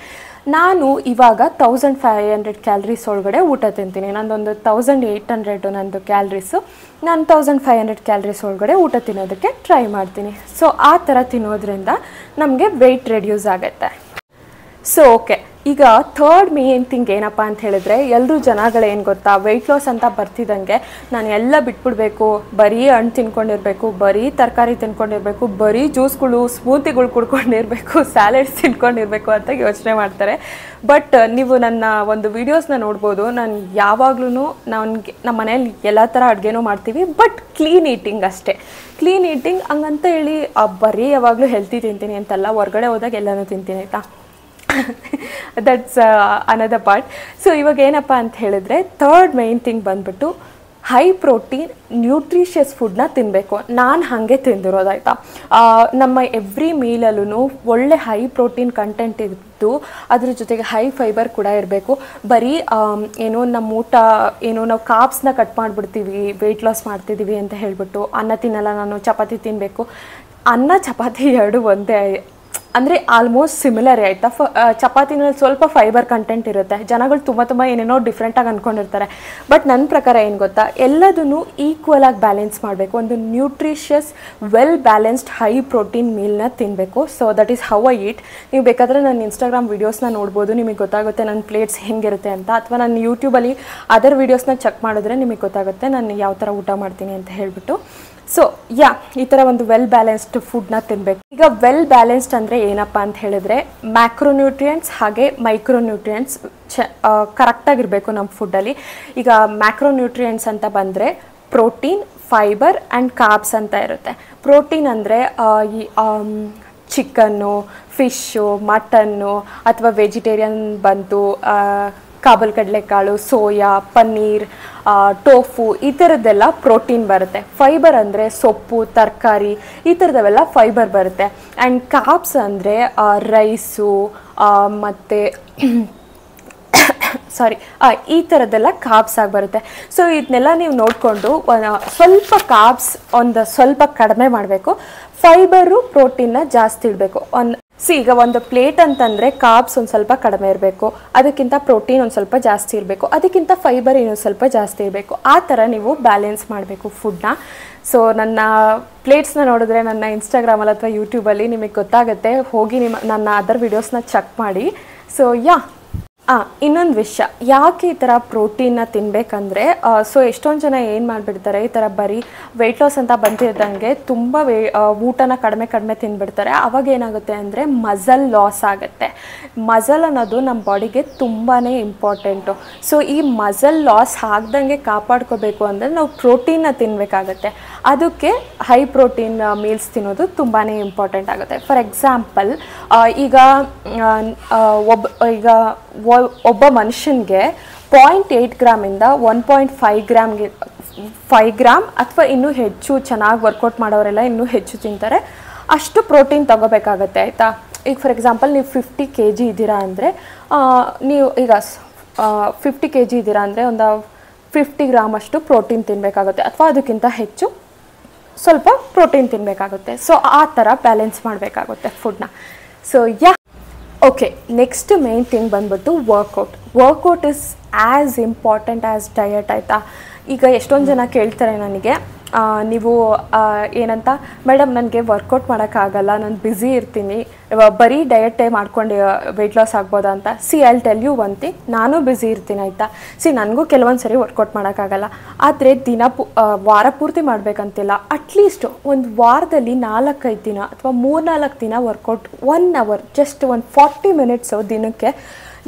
ನಾನು ಇವಾಗ 1500 ಕ್ಯಾಲರೀಸ್ ಒಳಗಡೆ ಊಟ ತಿಂತೀನಿ. ನಂದೊಂದು 1800 ನಂದು ಕ್ಯಾಲರೀಸು, ನಾನು 1500 ಕ್ಯಾಲರೀಸ್ ಒಳಗಡೆ ಊಟ ತಿನ್ನೋದಕ್ಕೆ ಟ್ರೈ ಮಾಡ್ತೀನಿ. ಸೊ ಆ ಥರ ತಿನ್ನೋದ್ರಿಂದ ನಮಗೆ ವೆಯ್ಟ್ ರೆಡ್ಯೂಸ್ ಆಗುತ್ತೆ. ಸೊ ಓಕೆ, ಈಗ ಥರ್ಡ್ ಮೇನ್ ಥಿಂಗ್ ಏನಪ್ಪ ಅಂತ ಹೇಳಿದ್ರೆ, ಎಲ್ಲರೂ ಜನಗಳೇನು ಗೊತ್ತಾ, ವೆಯ್ಟ್ ಲಾಸ್ ಅಂತ ಬರ್ತಿದ್ದಂಗೆ ನಾನು ಎಲ್ಲ ಬಿಟ್ಬಿಡ್ಬೇಕು, ಬರೀ ಹಣ್ಣು ತಿನ್ಕೊಂಡಿರ್ಬೇಕು, ಬರೀ ತರಕಾರಿ ತಿನ್ಕೊಂಡಿರ್ಬೇಕು, ಬರೀ ಜ್ಯೂಸ್ಗಳು ಸ್ಮೂತಿಗಳು ಕುಡ್ಕೊಂಡಿರಬೇಕು, ಸ್ಯಾಲೆಡ್ಸ್ ತಿನ್ಕೊಂಡಿರಬೇಕು ಅಂತ ಯೋಚನೆ ಮಾಡ್ತಾರೆ. ಬಟ್ ನೀವು ನನ್ನ ಒಂದು ವೀಡಿಯೋಸ್ನ ನೋಡ್ಬೋದು, ನಾನು ಯಾವಾಗ್ಲೂ ನಮ್ಮ ಮನೇಲಿ ಎಲ್ಲ ಥರ ಅಡುಗೆನೂ ಮಾಡ್ತೀವಿ, ಬಟ್ ಕ್ಲೀನ್ ಈಟಿಂಗ್ ಅಷ್ಟೇ. ಕ್ಲೀನ್ ಈಟಿಂಗ್ ಹಂಗಂತ ಹೇಳಿ ಬರೀ ಯಾವಾಗಲೂ ಹೆಲ್ತಿ ತಿಂತೀನಿ ಅಂತಲ್ಲ, ಹೊರಗಡೆ ಹೋದಾಗ ಎಲ್ಲನೂ ತಿಂತೀನಿ, ಆಯಿತಾ. That's another part. ಸೊ ಇವಾಗ ಏನಪ್ಪ ಅಂತ ಹೇಳಿದ್ರೆ ಥರ್ಡ್ ಮೈನ್ ಥಿಂಗ್ ಬಂದ್ಬಿಟ್ಟು ಹೈ ಪ್ರೋಟೀನ್ ನ್ಯೂಟ್ರಿಷಿಯಸ್ ಫುಡ್ನ ತಿನ್ನಬೇಕು. ನಾನು ಹಾಗೆ ತಿಂದಿರೋದಾಯ್ತಾ. ನಮ್ಮ ಎವ್ರಿ ಮೀಲಲ್ಲೂ ಒಳ್ಳೆ ಹೈ ಪ್ರೋಟೀನ್ ಕಂಟೆಂಟ್ ಇದ್ದು ಅದ್ರ ಜೊತೆಗೆ ಹೈ ಫೈಬರ್ ಕೂಡ ಇರಬೇಕು. ಬರೀ ಏನೋ ನಮ್ಮ ಊಟ ಏನೋ ನಾವು ಕಾಪ್ಸ್ನ ಕಟ್ ಮಾಡಿಬಿಡ್ತೀವಿ, ವೆಯ್ಟ್ ಲಾಸ್ ಮಾಡ್ತಿದ್ದೀವಿ ಅಂತ ಹೇಳ್ಬಿಟ್ಟು ಅನ್ನ ತಿನ್ನಲ್ಲ ನಾನು, ಚಪಾತಿ ತಿನ್ನಬೇಕು. ಅನ್ನ ಚಪಾತಿ ಎರಡು ಒಂದೇ, ಅಂದರೆ ಆಲ್ಮೋಸ್ಟ್ ಸಿಮಿಲರೇ ಆಯಿತಾ. ಚಪಾತಿನಲ್ಲಿ ಸ್ವಲ್ಪ ಫೈಬರ್ ಕಂಟೆಂಟ್ ಇರುತ್ತೆ. ಜನಗಳು ತುಂಬ ಏನೇನೋ ಡಿಫ್ರೆಂಟಾಗಿ ಅಂದ್ಕೊಂಡಿರ್ತಾರೆ. ಬಟ್ ನನ್ನ ಪ್ರಕಾರ ಏನು ಗೊತ್ತಾ, ಎಲ್ಲದನ್ನು ಈಕ್ವಲ್ ಆಗಿ ಬ್ಯಾಲೆನ್ಸ್ ಮಾಡಬೇಕು. ಒಂದು nutritious well balanced high protein ಮೀಲ್ನ ತಿನ್ನಬೇಕು. So that is how I eat. ನೀವು ಬೇಕಾದರೆ ನನ್ನ ಇನ್ಸ್ಟಾಗ್ರಾಮ್ ವೀಡಿಯೋಸ್ನ ನೋಡ್ಬೋದು, ನಿಮಗೆ ಗೊತ್ತಾಗುತ್ತೆ ನನ್ನ ಪ್ಲೇಟ್ಸ್ ಹೆಂಗಿರುತ್ತೆ ಅಂತ. ಅಥವಾ ನಾನು ಯೂಟ್ಯೂಬಲ್ಲಿ ಅದರ್ ವೀಡಿಯೋಸ್ನ ಚೆಕ್ ಮಾಡಿದ್ರೆ ನಿಮಗೆ ಗೊತ್ತಾಗುತ್ತೆ ನಾನು ಯಾವ ಥರ ಊಟ ಮಾಡ್ತೀನಿ ಅಂತ ಹೇಳ್ಬಿಟ್ಟು. ಸೊ ಈ ಥರ ಒಂದು ವೆಲ್ ಬ್ಯಾಲೆನ್ಸ್ಡ್ ಫುಡ್ನ ತಿನ್ನಬೇಕು. ಈಗ ವೆಲ್ ಬ್ಯಾಲೆನ್ಸ್ಡ್ ಅಂದರೆ ಏನಪ್ಪ ಅಂತ ಹೇಳಿದ್ರೆ ಮ್ಯಾಕ್ರೋನ್ಯೂಟ್ರಿಯೆಂಟ್ಸ್ ಹಾಗೆ ಮೈಕ್ರೋನ್ಯೂಟ್ರಿಯೆಂಟ್ಸ್ ಕರೆಕ್ಟಾಗಿರಬೇಕು ನಮ್ಮ ಫುಡ್ಡಲ್ಲಿ. ಈಗ ಮ್ಯಾಕ್ರೋನ್ಯೂಟ್ರಿಯೆಂಟ್ಸ್ ಅಂತ ಬಂದರೆ ಪ್ರೋಟೀನ್, ಫೈಬರ್ ಆ್ಯಂಡ್ ಕಾರ್ಬ್ಸ್ ಅಂತ ಇರುತ್ತೆ. ಪ್ರೋಟೀನ್ ಅಂದರೆ ಈ ಚಿಕನ್ನು, ಫಿಶ್ಶು, ಮಟನ್ನು ಅಥವಾ ವೆಜಿಟೇರಿಯನ್ ಬಂತು ಕಾಬಲ್ ಕಡಲೆಕಾಳು, ಸೋಯಾ, ಪನ್ನೀರ್, ಟೋಫು ಈ ಥರದ್ದೆಲ್ಲ ಪ್ರೋಟೀನ್ ಬರುತ್ತೆ. ಫೈಬರ್ ಅಂದರೆ ಸೊಪ್ಪು, ತರಕಾರಿ ಈ ಥರದವೆಲ್ಲ ಫೈಬರ್ ಬರುತ್ತೆ. ಆ್ಯಂಡ್ ಕಾರ್ಬ್ಸ್ ಅಂದರೆ ರೈಸು ಮತ್ತು ಈ ಥರದ್ದೆಲ್ಲ ಕಾರ್ಬ್ಸ್ ಆಗಿ ಬರುತ್ತೆ. ಸೊ ಇದನ್ನೆಲ್ಲ ನೀವು ನೋಡಿಕೊಂಡು ಸ್ವಲ್ಪ ಕಾರ್ಬ್ಸ್ ಒಂದು ಸ್ವಲ್ಪ ಕಡಿಮೆ ಮಾಡಬೇಕು, ಫೈಬರು ಪ್ರೋಟೀನ್ನ ಜಾಸ್ತಿ ಇಡಬೇಕು. ಈಗ ಒಂದು ಪ್ಲೇಟ್ ಅಂತಂದರೆ ಕಾರ್ಬ್ಸ್ ಒಂದು ಸ್ವಲ್ಪ ಕಡಿಮೆ ಇರಬೇಕು, ಅದಕ್ಕಿಂತ ಪ್ರೋಟೀನ್ ಒಂದು ಸ್ವಲ್ಪ ಜಾಸ್ತಿ ಇರಬೇಕು, ಅದಕ್ಕಿಂತ ಫೈಬರ್ ಇನ್ನೊಂದು ಸ್ವಲ್ಪ ಜಾಸ್ತಿ ಇರಬೇಕು. ಆ ಥರ ನೀವು ಬ್ಯಾಲೆನ್ಸ್ ಮಾಡಬೇಕು ಫುಡ್ನ. ಸೊ ನನ್ನ ಪ್ಲೇಟ್ಸ್ನ ನೋಡಿದ್ರೆ ನನ್ನ ಇನ್ಸ್ಟಾಗ್ರಾಮಲ್ಲಿ ಅಥವಾ ಯೂಟ್ಯೂಬಲ್ಲಿ ನಿಮಗೆ ಗೊತ್ತಾಗುತ್ತೆ. ಹೋಗಿ ನನ್ನ ಅದರ್ ವೀಡಿಯೋಸ್ನ ಚೆಕ್ ಮಾಡಿ. ಸೊ ಇನ್ನೊಂದು ವಿಷಯ, ಯಾಕೆ ಈ ಥರ ಪ್ರೋಟೀನ್ನ ತಿನ್ನಬೇಕಂದ್ರೆ ಸೊ ಎಷ್ಟೊಂದು ಜನ ಏನು ಮಾಡಿಬಿಡ್ತಾರೆ, ಈ ಥರ ಬರೀ ವೆಯ್ಟ್ ಲಾಸ್ ಅಂತ ಬಂದಿದ್ದಂಗೆ ತುಂಬ ಊಟನ ಕಡಿಮೆ ತಿಂದುಬಿಡ್ತಾರೆ. ಅವಾಗ ಏನಾಗುತ್ತೆ ಅಂದರೆ ಮಸಲ್ ಲಾಸ್ ಆಗುತ್ತೆ. ಮಸಲ್ ಅನ್ನೋದು ನಮ್ಮ ಬಾಡಿಗೆ ತುಂಬಾ ಇಂಪಾರ್ಟೆಂಟು. ಸೊ ಈ ಮಸಲ್ ಲಾಸ್ ಆಗ್ದಂಗೆ ಕಾಪಾಡ್ಕೋಬೇಕು ಅಂದರೆ ನಾವು ಪ್ರೋಟೀನ್ನ ತಿನ್ನಬೇಕಾಗತ್ತೆ. ಅದಕ್ಕೆ ಹೈ ಪ್ರೋಟೀನ್ ಮೀಲ್ಸ್ ತಿನ್ನೋದು ತುಂಬಾ ಇಂಪಾರ್ಟೆಂಟ್ ಆಗುತ್ತೆ. ಫಾರ್ ಎಕ್ಸಾಂಪಲ್ ಈಗ ಒಬ್ಬ ಮನುಷ್ಯನಿಗೆ 0.8 ಗ್ರಾಮಿಂದ 1.5 ಗ್ರಾಮ್ ಅಥವಾ ಇನ್ನೂ ಹೆಚ್ಚು ಚೆನ್ನಾಗಿ ವರ್ಕೌಟ್ ಮಾಡೋರೆಲ್ಲ ಇನ್ನೂ ಹೆಚ್ಚು ತಿಂತಾರೆ, ಅಷ್ಟು ಪ್ರೋಟೀನ್ ತೊಗೋಬೇಕಾಗತ್ತೆ ಆಯಿತಾ. ಈಗ ಫಾರ್ ಎಕ್ಸಾಂಪಲ್ ನೀವು 50 kg ಇದ್ದೀರಾ ಅಂದರೆ ನೀವು ಈಗ 50 kg ಇದ್ದೀರಾ ಅಂದರೆ ಒಂದು 50 ಗ್ರಾಮ್ ಅಷ್ಟು ಪ್ರೋಟೀನ್ ತಿನ್ನಬೇಕಾಗುತ್ತೆ, ಅಥವಾ ಅದಕ್ಕಿಂತ ಹೆಚ್ಚು ಸ್ವಲ್ಪ ಪ್ರೋಟೀನ್ ತಿನ್ನಬೇಕಾಗುತ್ತೆ. ಸೊ ಆ ಥರ ಬ್ಯಾಲೆನ್ಸ್ ಮಾಡಬೇಕಾಗುತ್ತೆ ಫುಡ್ನ. So okay, next main thing ಬಂದ್ಬಿಟ್ಟು workout is as important as diet ಆಯಿತಾ. ಈಗ ಎಷ್ಟೊಂದು ಜನ ಕೇಳ್ತಾರೆ ನನಗೆ, ನೀವು ಏನಂತ ಮೇಡಮ್ ನನಗೆ ವರ್ಕೌಟ್ ಮಾಡೋಕ್ಕಾಗಲ್ಲ, ನಾನು ಬ್ಯುಸಿ ಇರ್ತೀನಿ, ಬರೀ ಡಯಟೇ ಮಾಡ್ಕೊಂಡು ವೆಯ್ಟ್ ಲಾಸ್ ಆಗ್ಬೋದಾ ಅಂತ. I will tell you one thing, ನಾನು ಬ್ಯುಸಿ ಇರ್ತೀನಿ ಆಯಿತಾ. ನನಗೂ ಕೆಲವೊಂದು ಸರಿ ವರ್ಕೌಟ್ ಮಾಡೋಕ್ಕಾಗಲ್ಲ, ಆದರೆ ವಾರ ಪೂರ್ತಿ ಮಾಡಬೇಕಂತಿಲ್ಲ. ಅಟ್ಲೀಸ್ಟ್ ಒಂದು ವಾರದಲ್ಲಿ 4-5 ದಿನ ಅಥವಾ 3-4 ದಿನ ವರ್ಕೌಟ್ 1 ಅವರ್, ಜಸ್ಟ್ ಒಂದು 40 ಮಿನಿಟ್ಸು ದಿನಕ್ಕೆ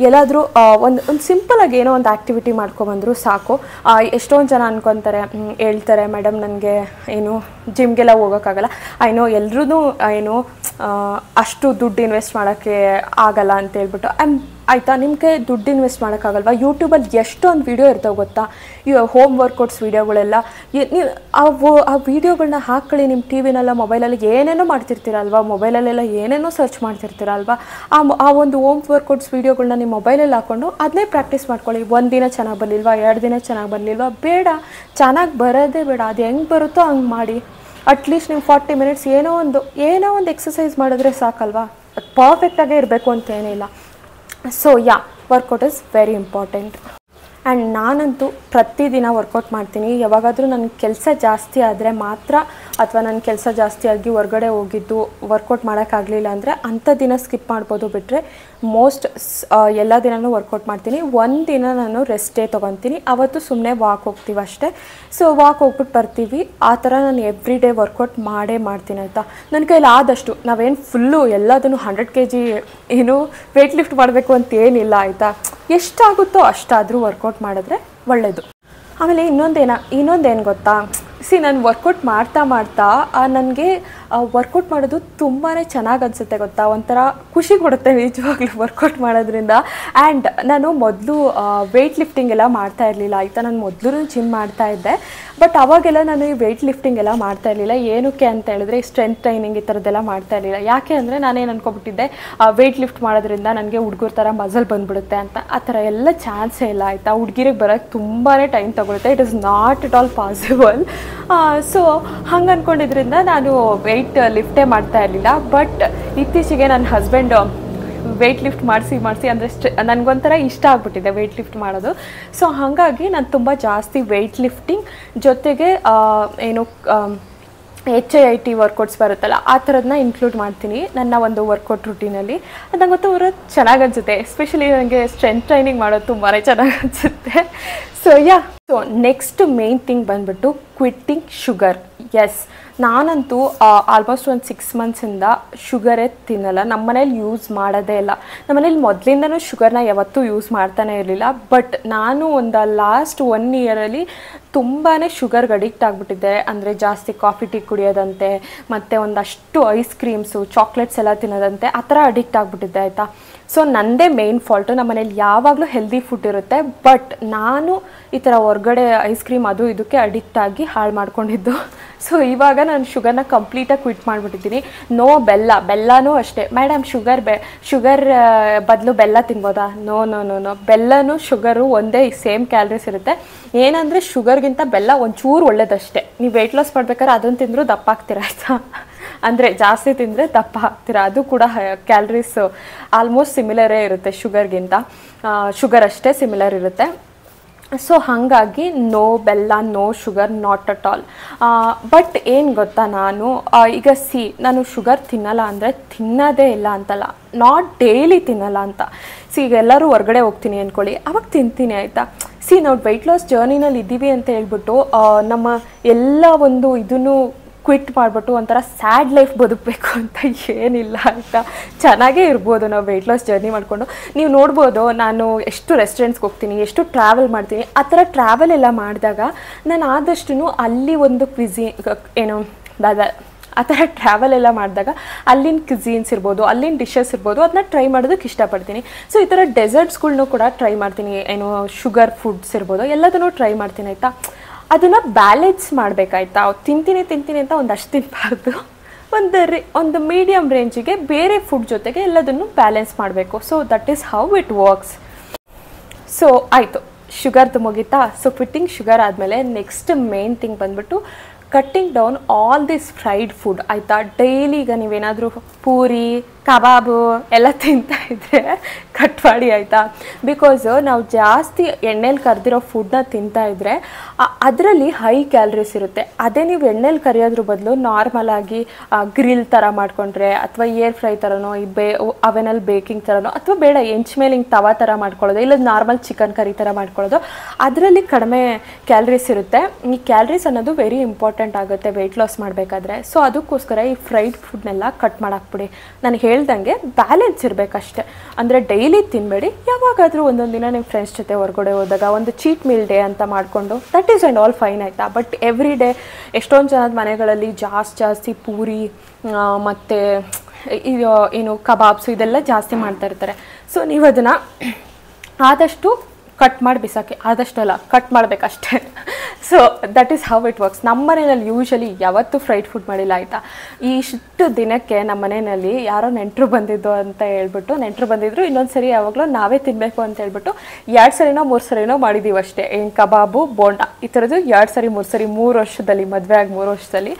ಎಲ್ಲಾದರೂ ಒಂದು ಸಿಂಪಲಾಗಿ ಏನೋ ಒಂದು ಆ್ಯಕ್ಟಿವಿಟಿ ಮಾಡ್ಕೊಬಂದರೂ ಸಾಕು. ಎಷ್ಟೊಂದು ಜನ ಅನ್ಕೊತಾರೆ, ಹೇಳ್ತಾರೆ ಮೇಡಮ್ ನನಗೆ ಏನು ಜಿಮ್ಗೆಲ್ಲ ಹೋಗೋಕ್ಕಾಗಲ್ಲ. ಐನೋ ಎಲ್ಲರೂ ಏನು ಅಷ್ಟು ದುಡ್ಡು ಇನ್ವೆಸ್ಟ್ ಮಾಡೋಕ್ಕೆ ಆಗಲ್ಲ ಅಂತ ಹೇಳ್ಬಿಟ್ಟು ಆಯಿತಾ. ನಿಮಗೆ ದುಡ್ಡು ಇನ್ವೆಸ್ಟ್ ಮಾಡೋಕ್ಕಾಗಲ್ವಾ? ಯೂಟ್ಯೂಬಲ್ಲಿ ಎಷ್ಟೊಂದು ವೀಡಿಯೋ ಇರ್ತವೆ ಗೊತ್ತಾ, ಹೋಮ್ ವರ್ಕೌಟ್ಸ್ ವೀಡಿಯೋಗಳೆಲ್ಲ. ನೀವು ಆ ವೀಡಿಯೋಗಳನ್ನ ಹಾಕ್ಕೊಳ್ಳಿ ನಿಮ್ಮ ಟಿ ವಿನೆಲ್ಲ, ಮೊಬೈಲಲ್ಲಿ ಏನೇನೋ ಮಾಡ್ತಿರ್ತೀರಲ್ವ, ಮೊಬೈಲಲ್ಲೆಲ್ಲ ಏನೇನೋ ಸರ್ಚ್ ಮಾಡ್ತಿರ್ತೀರಲ್ವ. ಆ ಒಂದು ಹೋಮ್ ವರ್ಕೌಟ್ಸ್ ವೀಡಿಯೋಗಳನ್ನ ನಿಮ್ಮ ಮೊಬೈಲಲ್ಲಿ ಹಾಕ್ಕೊಂಡು ಅದನ್ನೇ ಪ್ರಾಕ್ಟೀಸ್ ಮಾಡ್ಕೊಳ್ಳಿ. 1 ದಿನ ಚೆನ್ನಾಗಿ ಬರಲಿಲ್ವಾ, 2 ದಿನ ಚೆನ್ನಾಗಿ ಬರಲಿಲ್ವಾ, ಬೇಡ, ಚೆನ್ನಾಗಿ ಬರೋದೇ ಬೇಡ, ಅದು ಹೆಂಗೆ ಬರುತ್ತೋ ಹಂಗೆ ಮಾಡಿ. ಅಟ್ಲೀಸ್ಟ್ ನೀವು 40 ಮಿನಿಟ್ಸ್ ಏನೋ ಒಂದು ಎಕ್ಸಸೈಸ್ ಮಾಡಿದ್ರೆ ಸಾಕಲ್ವಾ. ಅದು ಪರ್ಫೆಕ್ಟಾಗೇ ಇರಬೇಕು ಅಂತ ಏನಿಲ್ಲ. So workout is very important. And ನಾನಂತೂ ಪ್ರತಿದಿನ ವರ್ಕೌಟ್ ಮಾಡ್ತೀನಿ. ಯಾವಾಗಾದರೂ ನನ್ನ ಕೆಲಸ ಜಾಸ್ತಿ ಆದರೆ ಮಾತ್ರ, ಅಥವಾ ನನ್ನ ಕೆಲಸ ಜಾಸ್ತಿ ಆಗಿ ಹೊರಗಡೆ ಹೋಗಿದ್ದು ವರ್ಕೌಟ್ ಮಾಡೋಕ್ಕಾಗಲಿಲ್ಲ ಅಂದರೆ ಅಂಥ ದಿನ ಸ್ಕಿಪ್ ಮಾಡ್ಬೋದು. ಬಿಟ್ಟರೆ ಎಲ್ಲ ದಿನವೂ ವರ್ಕೌಟ್ ಮಾಡ್ತೀನಿ. ಒಂದು ದಿನ ನಾನು ರೆಸ್ಟ್ ಡೇ ತೊಗೊತೀನಿ, ಅವತ್ತು ಸುಮ್ಮನೆ ವಾಕ್ ಹೋಗ್ತೀವಿ ಅಷ್ಟೇ. ಸೊ ವಾಕ್ ಹೋಗ್ಬಿಟ್ಟು ಬರ್ತೀವಿ. ಆ ಥರ ನಾನು ಎವ್ರಿ ಡೇ ವರ್ಕೌಟ್ ಮಾಡ್ತೀನಿ ಆಯಿತಾ. ನನ್ನ ಕೈಲಿ ಆದಷ್ಟು, ನಾವೇನು ಫುಲ್ಲು ಎಲ್ಲದನ್ನು 100 kg ಏನು ವೆಯ್ಟ್ ಲಿಫ್ಟ್ ಮಾಡಬೇಕು ಅಂತ ಏನಿಲ್ಲ ಆಯಿತಾ. ಎಷ್ಟಾಗುತ್ತೋ ಅಷ್ಟಾದರೂ ವರ್ಕೌಟ್ ಮಾಡಿದ್ರೆ ಒಳ್ಳೆಯದು. ಆಮೇಲೆ ಇನ್ನೊಂದೇನು ಗೊತ್ತಾ, ನಾನು ವರ್ಕೌಟ್ ಮಾಡ್ತಾ ನನಗೆ ವರ್ಕೌಟ್ ಮಾಡೋದು ತುಂಬಾ ಚೆನ್ನಾಗಿ ಅನಿಸುತ್ತೆ ಗೊತ್ತಾ, ಒಂಥರ ಖುಷಿ ಕೊಡುತ್ತೆ ನಿಜವಾಗ್ಲೂ ವರ್ಕೌಟ್ ಮಾಡೋದ್ರಿಂದ. ಆ್ಯಂಡ್ ನಾನು ಮೊದಲು ವೆಯ್ಟ್ ಲಿಫ್ಟಿಂಗ್ ಎಲ್ಲ ಮಾಡ್ತಾ ಇರಲಿಲ್ಲ ಆಯಿತಾ. ನಾನು ಮೊದಲು ಜಿಮ್ ಮಾಡ್ತಾ ಇದ್ದೆ, ಬಟ್ ಅವಾಗೆಲ್ಲ ನಾನು ಈ ವೆಯ್ಟ್ ಲಿಫ್ಟಿಂಗ್ ಎಲ್ಲ ಮಾಡ್ತಾ ಇರಲಿಲ್ಲ. ಏನಕ್ಕೆ ಅಂತ ಹೇಳಿದ್ರೆ ಈ ಸ್ಟ್ರೆಂತ್ ಟ್ರೈನಿಂಗ್ ಈ ಥರದ್ದೆಲ್ಲ ಮಾಡ್ತಾ ಇರಲಿಲ್ಲ. ಯಾಕೆ ಅಂದರೆ ನಾನೇನು ಅನ್ಕೊಬಿಟ್ಟಿದ್ದೆ, ವೆಯ್ಟ್ ಲಿಫ್ಟ್ ಮಾಡೋದ್ರಿಂದ ನನಗೆ ಹುಡುಗರ ಥರ ಮಸಲ್ ಬಂದುಬಿಡುತ್ತೆ ಅಂತ. ಆ ಥರ ಎಲ್ಲ ಚಾನ್ಸೇ ಇಲ್ಲ ಆಯಿತಾ. ಹುಡುಗಿರಿಗೆ ಬರೋಕ್ಕೆ ತುಂಬಾ ಟೈಮ್ ತೊಗೊಳುತ್ತೆ. It is not at all possible. So ಹಂಗೆ ಅಂದ್ಕೊಂಡಿದ್ರಿಂದ ನಾನು ವೆಯ್ಟ್ ಲಿಫ್ಟೇ ಮಾಡ್ತಾ ಇರಲಿಲ್ಲ. ಬಟ್ ಇತ್ತೀಚೆಗೆ ನನ್ನ ಹಸ್ಬೆಂಡು ವೆಯ್ಟ್ ಲಿಫ್ಟ್ ಮಾಡಿಸಿ ಅಂದರೆ ನನಗೊಂಥರ ಇಷ್ಟ ಆಗ್ಬಿಟ್ಟಿದೆ ವೆಯ್ಟ್ ಲಿಫ್ಟ್ ಮಾಡೋದು. ಸೊ ಹಾಗಾಗಿ ನಾನು ತುಂಬ ಜಾಸ್ತಿ ವೆಯ್ಟ್ ಲಿಫ್ಟಿಂಗ್ ಜೊತೆಗೆ ಏನು HIIT ವರ್ಕೌಟ್ಸ್ ಬರುತ್ತಲ್ಲ ಆ ಥರದನ್ನ ಇನ್ಕ್ಲೂಡ್ ಮಾಡ್ತೀನಿ ನನ್ನ ಒಂದು ವರ್ಕೌಟ್ ರುಟೀನಲ್ಲಿ. ಅದು ನಂಗೆ ಗೊತ್ತು ಚೆನ್ನಾಗಿ ಅನಿಸುತ್ತೆ. ಎಸ್ಪೆಷಲಿ ನನಗೆ ಸ್ಟ್ರೆಂತ್ ಟ್ರೈನಿಂಗ್ ಮಾಡೋದು ತುಂಬಾ ಚೆನ್ನಾಗಿ ಅನಿಸುತ್ತೆ. ಸೊ ನೆಕ್ಸ್ಟ್ ಮೇನ್ ಥಿಂಗ್ ಬಂದುಬಿಟ್ಟು ಕ್ವಿಟ್ಟಿಂಗ್ ಶುಗರ್. ಎಸ್, ನಾನಂತೂ ಆಲ್ಮೋಸ್ಟ್ ಒಂದು 6 ಮಂತ್ಸಿಂದ ಶುಗರೇ ತಿನ್ನಲ್ಲ. ನಮ್ಮ ಮನೇಲಿ ಯೂಸ್ ಮಾಡೋದೇ ಇಲ್ಲ. ನಮ್ಮ ಮನೇಲಿ ಮೊದಲಿಂದನೂ ಶುಗರ್ನ ಯಾವತ್ತೂ ಯೂಸ್ ಮಾಡ್ತಾನೆ ಇರಲಿಲ್ಲ. ಬಟ್ ನಾನು ಒಂದು ಲಾಸ್ಟ್ 1 ಇಯರಲ್ಲಿ ತುಂಬಾ ಶುಗರ್ಗೆ ಅಡಿಕ್ಟ್ ಆಗಿಬಿಟ್ಟಿದ್ದೆ. ಅಂದರೆ ಜಾಸ್ತಿ ಕಾಫಿ ಟೀ ಕುಡಿಯೋದಂತೆ, ಮತ್ತು ಒಂದಷ್ಟು ಐಸ್ ಕ್ರೀಮ್ಸು ಚಾಕ್ಲೇಟ್ಸ್ ಎಲ್ಲ ತಿನ್ನೋದಂತೆ, ಆ ಥರ ಅಡಿಕ್ಟ್ ಆಗಿಬಿಟ್ಟಿದ್ದೆ ಆಯಿತಾ. ಸೊ ನನ್ನದೇ ಮೇನ್ ಫಾಲ್ಟು. ನಮ್ಮ ಮನೇಲಿ ಯಾವಾಗಲೂ ಹೆಲ್ದಿ ಫುಡ್ ಇರುತ್ತೆ, ಬಟ್ ನಾನು ಈ ಥರ ಹೊರ್ಗಡೆ ಐಸ್ ಕ್ರೀಮ್ ಅದು ಇದಕ್ಕೆ ಅಡಿಕ್ಟ್ ಆಗಿ ಹಾಳು ಮಾಡ್ಕೊಂಡಿದ್ದು. ಸೊ ಇವಾಗ ನಾನು ಶುಗರ್ನ ಕಂಪ್ಲೀಟಾಗಿ ಕ್ವಿಟ್ ಮಾಡಿಬಿಟ್ಟಿದ್ದೀನಿ. ನೋ ಬೆಲ್ಲನೂ ಅಷ್ಟೇ. ಮೇಡಮ್ ಶುಗರ್ ಬದಲು ಬೆಲ್ಲ ತಿನ್ಬೋದಾ? ನೋ. ಬೆಲ್ಲನೂ ಶುಗರು ಒಂದೇ ಸೇಮ್ ಕ್ಯಾಲರೀಸ್ ಇರುತ್ತೆ. ಏನಂದರೆ ಶುಗರ್ಗಿಂತ ಬೆಲ್ಲ ಒಂಚೂರು ಒಳ್ಳೇದಷ್ಟೇ. ನೀವು ವೆಯ್ಟ್ ಲಾಸ್ ಮಾಡ್ಬೇಕಾದ್ರೆ ಅದನ್ನು ತಿಂದರೂ ದಪ್ಪ ಆಗ್ತೀರಾ ಆಯಿತಾ. ಅಂದರೆ ಜಾಸ್ತಿ ತಿಂದರೆ ದಪ್ಪ ಆಗ್ತೀರಾ. ಅದು ಕೂಡ ಕ್ಯಾಲರೀಸ್ ಆಲ್ಮೋಸ್ಟ್ ಸಿಮಿಲರೇ ಇರುತ್ತೆ ಶುಗರ್ಗಿಂತ. ಶುಗರ್ ಅಷ್ಟೇ ಸಿಮಿಲರ್ ಇರುತ್ತೆ. ಸೊ ಹಾಗಾಗಿ ನೋ ಬೆಲ್ಲ, no sugar, not at all. But ಏನು ಗೊತ್ತಾ, ನಾನು ಶುಗರ್ ತಿನ್ನಲ್ಲ ಅಂದರೆ ತಿನ್ನೋದೇ ಇಲ್ಲ ಅಂತಲ್ಲ, ನಾಟ್ ಡೈಲಿ ತಿನ್ನಲ್ಲ ಅಂತ. ಈಗ ಎಲ್ಲರೂ ಹೊರಗಡೆ ಹೋಗ್ತೀನಿ ಅಂದ್ಕೊಳ್ಳಿ, ಅವಾಗ ತಿಂತೀನಿ ಆಯಿತಾ. ನಾವು ವೆಯ್ಟ್ ಲಾಸ್ ಜರ್ನಿನಲ್ಲಿ ಇದ್ದೀವಿ ಅಂತ ಹೇಳ್ಬಿಟ್ಟು ನಮ್ಮ ಎಲ್ಲ ಒಂದು ಇದನ್ನು ಕ್ವಿಟ್ ಮಾಡಿಬಿಟ್ಟು ಒಂಥರ ಸ್ಯಾಡ್ ಲೈಫ್ ಬದುಕಬೇಕು ಅಂತ ಏನಿಲ್ಲ ಆಯಿತಾ. ಚೆನ್ನಾಗೇ ಇರ್ಬೋದು ನಾವು ವೆಯ್ಟ್ ಲಾಸ್ ಜರ್ನಿ ಮಾಡಿಕೊಂಡು. ನೀವು ನೋಡ್ಬೋದು, ನಾನು ಎಷ್ಟು ರೆಸ್ಟೋರೆಂಟ್ಸ್ಗೆ ಹೋಗ್ತೀನಿ, ಎಷ್ಟು ಟ್ರಾವೆಲ್ ಮಾಡ್ತೀನಿ. ಆ ಥರ ಟ್ರಾವೆಲ್ ಎಲ್ಲ ಮಾಡಿದಾಗ ನಾನು ಆದಷ್ಟು ಅಲ್ಲಿ ಒಂದು ಆ ಥರ ಟ್ರಾವೆಲ್ ಎಲ್ಲ ಮಾಡಿದಾಗ ಅಲ್ಲಿನ ಕ್ಯುಸೀನ್ಸ್ ಇರ್ಬೋದು, ಅಲ್ಲಿನ ಡಿಶಸ್ ಇರ್ಬೋದು, ಅದನ್ನ ಟ್ರೈ ಮಾಡೋದಕ್ಕೆ ಇಷ್ಟಪಡ್ತೀನಿ. ಸೊ ಈ ಥರ ಡೆಸರ್ಟ್ಸ್ಗಳ್ನೂ ಕೂಡ ಟ್ರೈ ಮಾಡ್ತೀನಿ. ಶುಗರ್ ಫುಡ್ಸ್ ಇರ್ಬೋದು, ಎಲ್ಲದನ್ನೂ ಟ್ರೈ ಮಾಡ್ತೀನಿ ಆಯಿತಾ. ಅದನ್ನು ಬ್ಯಾಲೆನ್ಸ್ ಮಾಡಬೇಕಾಯ್ತಾ. ತಿಂತೀನಿ ಅಂತ ಒಂದಷ್ಟು ತಿನ್ನಬಾರ್ದು. ಒಂದು ಮೀಡಿಯಮ್ ರೇಂಜಿಗೆ ಬೇರೆ ಫುಡ್ ಜೊತೆಗೆ ಎಲ್ಲದನ್ನು ಬ್ಯಾಲೆನ್ಸ್ ಮಾಡಬೇಕು. So that is how it works. So ಆಯಿತು, ಶುಗರ್ದು ಮುಗಿತಾ. ಸೊ ಕ್ವಿಟ್ಟಿಂಗ್ ಶುಗರ್ ಆದಮೇಲೆ ನೆಕ್ಸ್ಟ್ ಮೇನ್ ಥಿಂಗ್ ಬಂದುಬಿಟ್ಟು cutting down all this fried food ಆಯಿತಾ. ಡೈಲಿ ಈಗ ನೀವೇನಾದರೂ ಪೂರಿ ಕಬಾಬು ಎಲ್ಲ ತಿಂತಾ ಇದ್ದರೆ ಕಟ್ ಮಾಡಿ ಆಯಿತಾ. ಬಿಕಾಸ್ ನಾವು ಜಾಸ್ತಿ ಎಣ್ಣೆಲಿ ಕರೆದಿರೋ ಫುಡ್ನ ತಿಂತಾ ಇದ್ದರೆ ಅದರಲ್ಲಿ ಹೈ ಕ್ಯಾಲರೀಸ್ ಇರುತ್ತೆ. ಅದೇ ನೀವು ಎಣ್ಣೆಲಿ ಕರಿಯೋದ್ರ ಬದಲು ನಾರ್ಮಲಾಗಿ ಗ್ರಿಲ್ ಥರ ಮಾಡಿಕೊಂಡ್ರೆ, ಅಥವಾ ಏರ್ ಫ್ರೈ ಥರನೋ, ಈ ಅವೆನಲ್ಲಿ ಬೇಕಿಂಗ್ ಥರನೋ, ಅಥವಾ ಬೇಡ ಹೆಂಚ್ ಮೇಲೆ ಹಿಂಗೆ ತವಾ ಥರ ಮಾಡ್ಕೊಳ್ಳೋದು, ಇಲ್ಲ ನಾರ್ಮಲ್ ಚಿಕನ್ ಕರಿ ಥರ ಮಾಡ್ಕೊಳ್ಳೋದು, ಅದರಲ್ಲಿ ಕಡಿಮೆ ಕ್ಯಾಲರೀಸ್ ಇರುತ್ತೆ. ಈ ಕ್ಯಾಲರೀಸ್ ಅನ್ನೋದು ವೆರಿ ಇಂಪಾರ್ಟೆಂಟ್ ಆಗುತ್ತೆ ವೆಯ್ಟ್ ಲಾಸ್ ಮಾಡಬೇಕಾದ್ರೆ. ಸೊ ಅದಕ್ಕೋಸ್ಕರ ಈ ಫ್ರೈಡ್ ಫುಡ್ನೆಲ್ಲ ಕಟ್ ಮಾಡಾಕ್ಬಿಡಿ. ನಾನು ಹೇಳ್ದಂಗೆ ಬ್ಯಾಲೆನ್ಸ್ ಇರಬೇಕಷ್ಟೆ. ಅಂದರೆ ಡೈಲಿ ತಿನ್ನಬೇಡಿ. ಯಾವಾಗಾದರೂ ಒಂದೊಂದು ದಿನ ನಿಮ್ಮ ಫ್ರೆಂಡ್ಸ್ ಜೊತೆ ಹೊರಗಡೆ ಹೋದಾಗ ಒಂದು ಚೀಟ್ ಮೀಲ್ ಡೇ ಅಂತ ಮಾಡಿಕೊಂಡು that is and all fine ಆಯಿತಾ. ಬಟ್ ಎವ್ರಿ ಡೇ ಎಷ್ಟೊಂದು ಜನದ ಮನೆಗಳಲ್ಲಿ ಜಾಸ್ತಿ ಪೂರಿ ಮತ್ತು ಕಬಾಬ್ಸು ಇದೆಲ್ಲ ಜಾಸ್ತಿ ಮಾಡ್ತಾ ಇರ್ತಾರೆ. ಸೊ ನೀವು ಅದನ್ನು ಆದಷ್ಟು ಕಟ್ ಮಾಡಿ ಬಿಸಾಕಿ. ಆದಷ್ಟು ಅಲ್ಲ, ಕಟ್ ಮಾಡಬೇಕಷ್ಟೇ. So that is how it works. ನಮ್ಮ ಮನೆಯಲ್ಲಿ ಯೂಶಲಿ ಯಾವತ್ತೂ ಫ್ರೈಡ್ ಫುಡ್ ಮಾಡಿಲ್ಲ ಆಯಿತಾ. ಇಷ್ಟು ದಿನಕ್ಕೆ ನಮ್ಮ ಮನೆಯಲ್ಲಿ ಯಾರೋ ನೆಂಟರು ಬಂದಿದ್ರು, ಇನ್ನೊಂದು ಸರಿ ಯಾವಾಗಲೂ ನಾವೇ ತಿನ್ನಬೇಕು ಅಂತ ಹೇಳ್ಬಿಟ್ಟು 2 ಸರಿನೋ 3 ಸರಿನೋ ಮಾಡಿದ್ದೀವಿ ಅಷ್ಟೇ. ಕಬಾಬು ಬೋಂಡ ಈ ಥರದ್ದು 2 ಸರಿ 3 ಸರಿ 3 ವರ್ಷದಲ್ಲಿ, ಮದುವೆ ಆಗಿ 3 ವರ್ಷದಲ್ಲಿ.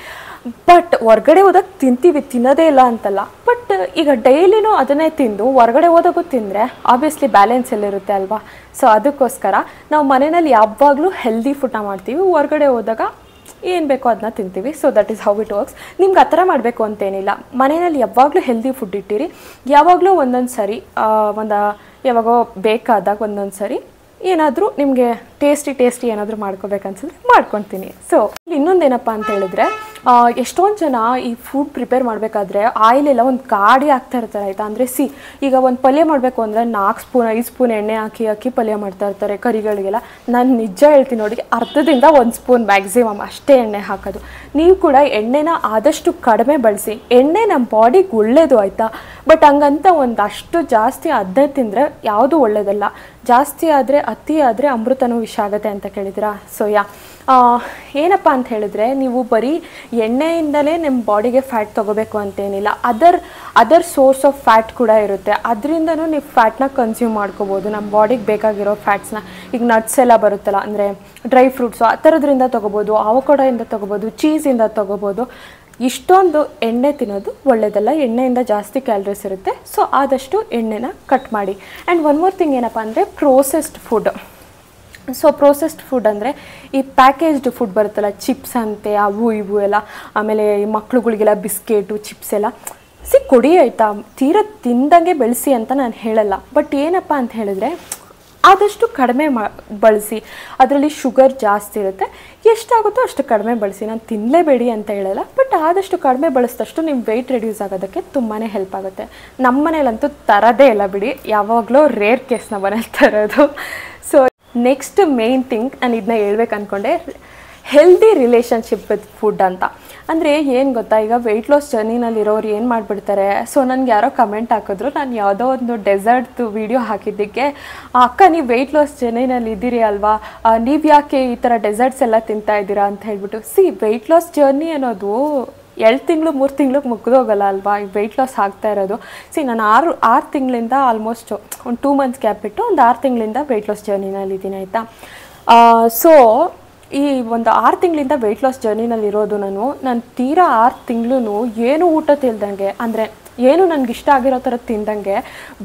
ಬಟ್ ಹೊರ್ಗಡೆ ಹೋದಾಗ ತಿನ್ನೋದೇ ಇಲ್ಲ ಅಂತಲ್ಲ. ಬಟ್ ಈಗ ಡೈಲಿನೂ ಅದನ್ನೇ ತಿಂದು ಹೊರಗಡೆ ಹೋದಾಗೂ ತಿಂದರೆ ಆಬ್ವಿಯಸ್ಲಿ ಬ್ಯಾಲೆನ್ಸ್ ಎಲ್ಲಿರುತ್ತೆ ಅಲ್ವಾ. ಸೊ ಅದಕ್ಕೋಸ್ಕರ ನಾವು ಮನೆಯಲ್ಲಿ ಯಾವಾಗಲೂ ಹೆಲ್ದಿ ಫುಡ್ನ ಮಾಡ್ತೀವಿ, ಹೊರಗಡೆ ಹೋದಾಗ ಏನು ಬೇಕೋ ಅದನ್ನ ತಿಂತೀವಿ. So that is how it works. ನಿಮ್ಗೆ ಆ ಥರ ಮಾಡಬೇಕು ಅಂತೇನಿಲ್ಲ. ಮನೆಯಲ್ಲಿ ಯಾವಾಗಲೂ ಹೆಲ್ದಿ ಫುಡ್ ಇಟ್ಟಿರಿ. ಯಾವಾಗಲೂ ಒಂದೊಂದು ಸರಿ ಯಾವಾಗೋ ಬೇಕಾದಾಗ ಒಂದೊಂದು ಸರಿ ಏನಾದರೂ ನಿಮಗೆ ಟೇಸ್ಟಿ ಏನಾದರೂ ಮಾಡ್ಕೋಬೇಕನ್ಸಿದ್ರೆ ಮಾಡ್ಕೊತೀನಿ. ಸೊ ಇನ್ನೊಂದೇನಪ್ಪ ಅಂತ ಹೇಳಿದ್ರೆ, ಎಷ್ಟೊಂದು ಜನ ಈ ಫುಡ್ ಪ್ರಿಪೇರ್ ಮಾಡಬೇಕಾದ್ರೆ ಆಯಿಲೆಲ್ಲ ಒಂದು ಗಾಡಿ ಹಾಕ್ತಾ ಇರ್ತಾರೆ ಆಯಿತಾ. ಅಂದರೆ ಈಗ ಒಂದು ಪಲ್ಯ ಮಾಡಬೇಕು ಅಂದರೆ 4 ಸ್ಪೂನ್ 5 ಸ್ಪೂನ್ ಎಣ್ಣೆ ಹಾಕಿ ಪಲ್ಯ ಮಾಡ್ತಾ ಇರ್ತಾರೆ ಕರಿಗಳಿಗೆಲ್ಲ. ನಾನು ನಿಜ ಹೇಳ್ತೀನಿ ನೋಡಿ, ಅರ್ಧದಿಂದ 1 ಸ್ಪೂನ್ ಮ್ಯಾಕ್ಸಿಮಮ್ ಅಷ್ಟೇ ಎಣ್ಣೆ ಹಾಕೋದು. ನೀವು ಕೂಡ ಎಣ್ಣೆನ ಆದಷ್ಟು ಕಡಿಮೆ ಬಳಸಿ. ಎಣ್ಣೆ ನಮ್ಮ ಬಾಡಿಗೆ ಒಳ್ಳೆಯದು ಆಯಿತಾ, ಬಟ್ ಹಂಗಂತ ಒಂದಷ್ಟು ಜಾಸ್ತಿ ಅದನ್ನೇ ತಿಂದರೆ ಯಾವುದೂ ಒಳ್ಳೆಯದಲ್ಲ. ಜಾಸ್ತಿ ಆದರೆ ಅತಿ ಆದರೆ ಅಮೃತನೂ ವಿಷ ಆಗುತ್ತೆ ಅಂತ ಕೇಳಿದ್ದೀರಾ. ಸೊ ಏನಪ್ಪ ಅಂತ ಹೇಳಿದ್ರೆ, ನೀವು ಬರೀ ಎಣ್ಣೆಯಿಂದಲೇ ನಿಮ್ಮ ಬಾಡಿಗೆ ಫ್ಯಾಟ್ ತೊಗೋಬೇಕು ಅಂತೇನಿಲ್ಲ. ಅದರ್ ಸೋರ್ಸ್ ಆಫ್ ಫ್ಯಾಟ್ ಕೂಡ ಇರುತ್ತೆ, ಅದರಿಂದನೂ ನೀವು ಫ್ಯಾಟ್ನ ಕನ್ಸ್ಯೂಮ್ ಮಾಡ್ಕೋಬೋದು. ನಮ್ಮ ಬಾಡಿಗೆ ಬೇಕಾಗಿರೋ ಫ್ಯಾಟ್ಸ್ನ ಈಗ ನಟ್ಸ್ ಎಲ್ಲ ಬರುತ್ತಲ್ಲ, ಅಂದರೆ ಡ್ರೈ ಫ್ರೂಟ್ಸು ಆ ಥರದ್ರಿಂದ ತೊಗೋಬೋದು, ಆವಕಾಡೋಯಿಂದ ತೊಗೋಬೋದು, ಚೀಸಿಂದ ತೊಗೋಬೋದು. ಇಷ್ಟೊಂದು ಎಣ್ಣೆ ತಿನ್ನೋದು ಒಳ್ಳೆಯದಲ್ಲ, ಎಣ್ಣೆಯಿಂದ ಜಾಸ್ತಿ ಕ್ಯಾಲರೀಸ್ ಇರುತ್ತೆ. ಸೊ ಆದಷ್ಟು ಎಣ್ಣೆನ ಕಟ್ ಮಾಡಿ. ಆ್ಯಂಡ್ ಒನ್ ಮೋರ್ ಥಿಂಗ್ ಏನಪ್ಪ ಅಂದರೆ processed food. So processed food ಅಂದರೆ ಈ ಪ್ಯಾಕೇಜ್ಡ್ ಫುಡ್ ಬರುತ್ತಲ್ಲ, ಚಿಪ್ಸ್ ಅಂತೆ ಅವು ಇವು ಎಲ್ಲ, ಆಮೇಲೆ ಈ ಮಕ್ಳುಗಳಿಗೆಲ್ಲ ಬಿಸ್ಕೆಟು ಚಿಪ್ಸ್ ಎಲ್ಲ ಕೊಡಿ ಆಯಿತಾ. ತೀರ ತಿಂದಂಗೆ ಬೆಳೆಸಿ ಅಂತ ನಾನು ಹೇಳಲ್ಲ, ಬಟ್ ಏನಪ್ಪ ಅಂತ ಹೇಳಿದ್ರೆ ಆದಷ್ಟು ಕಡಿಮೆ ಬಳಸಿ. ಅದರಲ್ಲಿ ಶುಗರ್ ಜಾಸ್ತಿ ಇರುತ್ತೆ, ಎಷ್ಟಾಗುತ್ತೋ ಅಷ್ಟು ಕಡಿಮೆ ಬಳಸಿ. ನಾನು ತಿನ್ನಲೇಬೇಡಿ ಅಂತ ಹೇಳಲ್ಲ, ಬಟ್ ಆದಷ್ಟು ಕಡಿಮೆ ಬಳಸಿದಷ್ಟು ನಿಮ್ಮ ವೆಯ್ಟ್ ರೆಡ್ಯೂಸ್ ಆಗೋದಕ್ಕೆ ತುಂಬಾ ಹೆಲ್ಪ್ ಆಗುತ್ತೆ. ನಮ್ಮ ಮನೇಲಂತೂ ತರೋದೇ ಇಲ್ಲ ಬಿಡಿ, ಯಾವಾಗಲೂ ರೇರ್ ಕೇಸ್ ನಮ್ಮ ಮನೇಲಿ ತರೋದು. ಸೊ ನೆಕ್ಸ್ಟ್ ಮೇನ್ ಥಿಂಗ್ ನಾನು ಇದನ್ನ ಹೇಳ್ಬೇಕು ಅಂದ್ಕೊಂಡೆ, ಹೆಲ್ದಿ ರಿಲೇಷನ್ಶಿಪ್ ವಿತ್ ಫುಡ್ ಅಂತ. ಅಂದರೆ ಏನು ಗೊತ್ತಾ, ಈಗ ವೆಯ್ಟ್ ಲಾಸ್ ಜರ್ನಿನಲ್ಲಿರೋರು ಏನು ಮಾಡಿಬಿಡ್ತಾರೆ. ಸೊ ನನಗೆ ಯಾರೋ ಕಮೆಂಟ್ ಹಾಕಿದ್ರು, ನಾನು ಯಾವುದೋ ಒಂದು ಡೆಸರ್ಟ್ದು ವೀಡಿಯೋ ಹಾಕಿದ್ದಕ್ಕೆ, ಅಕ್ಕ ನೀವು ವೆಯ್ಟ್ ಲಾಸ್ ಜರ್ನಿನಲ್ಲಿ ಇದ್ದೀರಿ ಅಲ್ವಾ, ನೀವು ಯಾಕೆ ಈ ಥರ ಡೆಸರ್ಟ್ಸ್ ಎಲ್ಲ ತಿಂತಾ ಇದ್ದೀರಾ ಅಂತ ಹೇಳ್ಬಿಟ್ಟು. ವೆಯ್ಟ್ ಲಾಸ್ ಜರ್ನಿ ಅನ್ನೋದು 2 ತಿಂಗಳು 3 ತಿಂಗ್ಳಿಗೆ ಮುಗಿದೋಗಲ್ಲ ಅಲ್ವಾ. ಈ ವೆಯ್ಟ್ ಲಾಸ್ ಆಗ್ತಾ ಇರೋದು ನಾನು 6 ತಿಂಗಳಿಂದ ಆಲ್ಮೋಸ್ಟ್ ಒಂದು 2 ಮಂತ್ಸ್ ಗ್ಯಾಪ್ ಬಿಟ್ಟು ಒಂದು 6 ತಿಂಗಳಿಂದ ವೆಯ್ಟ್ ಲಾಸ್ ಜರ್ನಿನಲ್ಲಿದ್ದೀನಿ ಆಯಿತಾ. ಸೊ ಈ ಒಂದು 6 ತಿಂಗಳಿಂದ ವೆಯ್ಟ್ ಲಾಸ್ ಜರ್ನಿನಲ್ಲಿರೋದು ನಾನು ತೀರಾ 6 ತಿಂಗಳು ಏನು ಊಟ ತಿಳ್ದಂಗೆ, ಅಂದರೆ ಏನು ನನಗೆ ಇಷ್ಟ ಆಗಿರೋ ಥರ ತಿಂದಂಗೆ,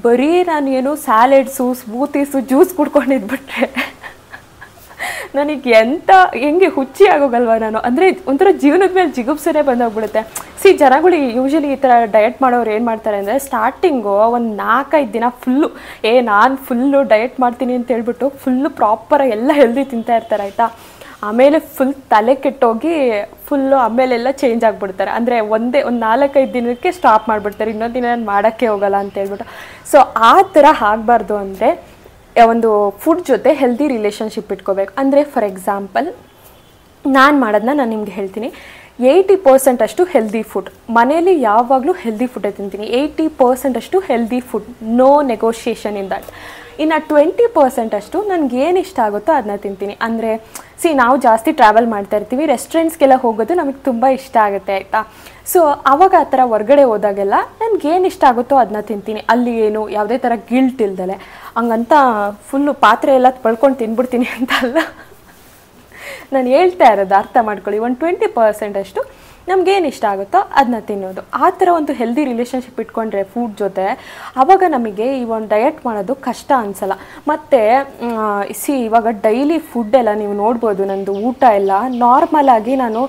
ಬರೀ ನಾನು ಏನು ಸ್ಯಾಲೆಡ್ಸು ಸ್ಮೂತೀಸು ಜ್ಯೂಸ್ ಕುಡ್ಕೊಂಡಿದ್ಬಿಟ್ರೆ ನನಗೆ ಹೆಂಗೆ ಹುಚ್ಚಿ ಆಗೋಗಲ್ವ ನಾನು. ಅಂದರೆ ಒಂಥರ ಜೀವನದ ಮೇಲೆ ಜಿಗುಪ್ಸನೆ ಬಂದೋಗ್ಬಿಡುತ್ತೆ. ಜನಗಳು ಯೂಶಲಿ ಈ ಥರ ಡಯಟ್ ಮಾಡೋರು ಏನು ಮಾಡ್ತಾರೆ ಅಂದರೆ, ಸ್ಟಾರ್ಟಿಂಗು ಒಂದು 4-5 ದಿನ ನಾನು ಫುಲ್ಲು ಡಯಟ್ ಮಾಡ್ತೀನಿ ಅಂತ ಹೇಳ್ಬಿಟ್ಟು ಫುಲ್ಲು ಪ್ರಾಪರಾಗಿ ಎಲ್ಲ ಹೆಲ್ದಿ ತಿಂತಾ ಇರ್ತಾರೆ ಆಯಿತಾ. ಆಮೇಲೆ ಫುಲ್ ತಲೆ ಕೆಟ್ಟೋಗಿ ಆಮೇಲೆಲ್ಲ ಚೇಂಜ್ ಆಗಿಬಿಡ್ತಾರೆ. ಅಂದರೆ ಒಂದು 4-5 ದಿನಕ್ಕೆ ಸ್ಟಾಪ್ ಮಾಡಿಬಿಡ್ತಾರೆ, ಇನ್ನೊಂದು ದಿನ ನಾನು ಮಾಡೋಕ್ಕೆ ಹೋಗಲ್ಲ ಅಂತ ಹೇಳ್ಬಿಟ್ಟು. ಸೊ ಆ ಥರ ಆಗಬಾರ್ದು ಅಂದರೆ ಒಂದು ಫುಡ್ ಜೊತೆ ಹೆಲ್ದಿ ರಿಲೇಷನ್ಶಿಪ್ ಇಟ್ಕೋಬೇಕು. ಅಂದರೆ ಫಾರ್ ಎಕ್ಸಾಂಪಲ್ ನಾನು ಮಾಡೋದನ್ನ ನಾನು ನಿಮ್ಗೆ ಹೇಳ್ತೀನಿ. 80% ಅಷ್ಟು ಹೆಲ್ದಿ ಫುಡ್ ಮನೇಲಿ ಯಾವಾಗಲೂ ಹೆಲ್ದಿ ಫುಡ್ಡೇ ತಿಂತೀನಿ. 80% ಅಷ್ಟು healthy food, no negotiation in that. ಇನ್ನು 20% ಅಷ್ಟು ನನಗೇನು ಇಷ್ಟ ಆಗುತ್ತೋ ಅದನ್ನ ತಿಂತೀನಿ. ಅಂದರೆ ನಾವು ಜಾಸ್ತಿ ಟ್ರಾವೆಲ್ ಮಾಡ್ತಾ ಇರ್ತೀವಿ, ರೆಸ್ಟೋರೆಂಟ್ಸ್ಗೆಲ್ಲ ಹೋಗೋದು ನಮಗೆ ತುಂಬ ಇಷ್ಟ ಆಗುತ್ತೆ ಆಯಿತಾ. ಸೊ ಆವಾಗ ಆ ಥರ ಹೊರ್ಗಡೆ ಹೋದಾಗೆಲ್ಲ ನನಗೇನು ಇಷ್ಟ ಆಗುತ್ತೋ ಅದನ್ನ ತಿಂತೀನಿ. ಅಲ್ಲಿ ಏನು ಯಾವುದೇ ಥರ ಗಿಲ್ಟ್ ಇಲ್ದಲೆ, ಹಂಗಂತ ಫುಲ್ಲು ಪಾತ್ರೆ ಎಲ್ಲ ಪಳ್ಕೊಂಡು ತಿನ್ಬಿಡ್ತೀನಿ ಅಂತ ಅಲ್ಲ ನಾನು ಹೇಳ್ತಾ ಇರೋದು, ಅರ್ಥ ಮಾಡ್ಕೊಳ್ಳಿ. ಒಂದು 20% ಅಷ್ಟು ನಮಗೇನು ಇಷ್ಟ ಆಗುತ್ತೋ ಅದನ್ನ ತಿನ್ನೋದು. ಆ ಥರ ಒಂದು ಹೆಲ್ದಿ ರಿಲೇಷನ್ಶಿಪ್ ಇಟ್ಕೊಂಡ್ರೆ ಫುಡ್ ಜೊತೆ, ಆವಾಗ ನಮಗೆ ಈ ಒಂದು ಡಯಟ್ ಮಾಡೋದು ಕಷ್ಟ ಅನಿಸಲ್ಲ. ಮತ್ತು ಇವಾಗ ಡೈಲಿ ಫುಡ್ಡೆಲ್ಲ ನೀವು ನೋಡ್ಬೋದು, ನಂದು ಊಟ ಎಲ್ಲ ನಾರ್ಮಲಾಗಿ ನಾನು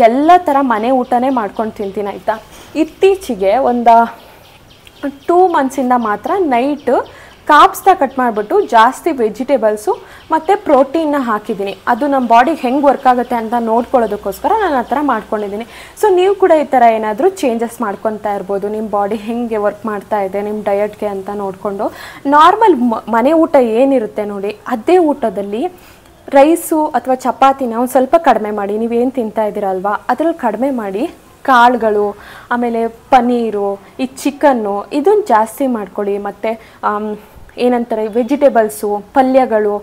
ಎಲ್ಲ ಥರ ಮನೆ ಊಟನೇ ಮಾಡ್ಕೊಂಡು ತಿಂತೀನಿ ಆಯಿತಾ. ಇತ್ತೀಚೆಗೆ ಒಂದು 2 ಮಂತ್ಸಿಂದ ಮಾತ್ರ ನೈಟ್ ಕಾರ್ಬ್ಸ್ನ ಕಟ್ ಮಾಡಿಬಿಟ್ಟು ಜಾಸ್ತಿ ವೆಜಿಟೇಬಲ್ಸು ಮತ್ತು ಪ್ರೋಟೀನ್ನ ಹಾಕಿದ್ದೀನಿ. ಅದು ನಮ್ಮ ಬಾಡಿಗೆ ಹೆಂಗೆ ವರ್ಕ್ ಆಗುತ್ತೆ ಅಂತ ನೋಡ್ಕೊಳ್ಳೋದಕ್ಕೋಸ್ಕರ ನಾನು ಆ ಥರ ಮಾಡ್ಕೊಂಡಿದ್ದೀನಿ. ಸೊ ನೀವು ಕೂಡ ಈ ಥರ ಏನಾದರೂ ಚೇಂಜಸ್ ಮಾಡ್ಕೊತಾ ಇರ್ಬೋದು, ನಿಮ್ಮ ಬಾಡಿ ಹೆಂಗೆ ವರ್ಕ್ ಮಾಡ್ತಾ ಇದೆ ನಿಮ್ಮ ಡಯಟ್ಗೆ ಅಂತ ನೋಡಿಕೊಂಡು. ನಾರ್ಮಲ್ ಮನೆ ಊಟ ಏನಿರುತ್ತೆ ನೋಡಿ, ಅದೇ ಊಟದಲ್ಲಿ ರೈಸು ಅಥವಾ ಚಪಾತಿನ ಒಂದು ಸ್ವಲ್ಪ ಕಡಿಮೆ ಮಾಡಿ, ನೀವೇನು ತಿಂತಾ ಇದ್ದೀರಲ್ವಾ ಅದರಲ್ಲಿ ಕಡಿಮೆ ಮಾಡಿ ಕಾಳುಗಳು, ಆಮೇಲೆ ಪನ್ನೀರು, ಈ ಚಿಕನ್ನು ಇದನ್ನು ಜಾಸ್ತಿ ಮಾಡ್ಕೊಳ್ಳಿ. ಮತ್ತು ಏನಂತಾರೆ ವೆಜಿಟೇಬಲ್ಸು, ಪಲ್ಯಗಳು,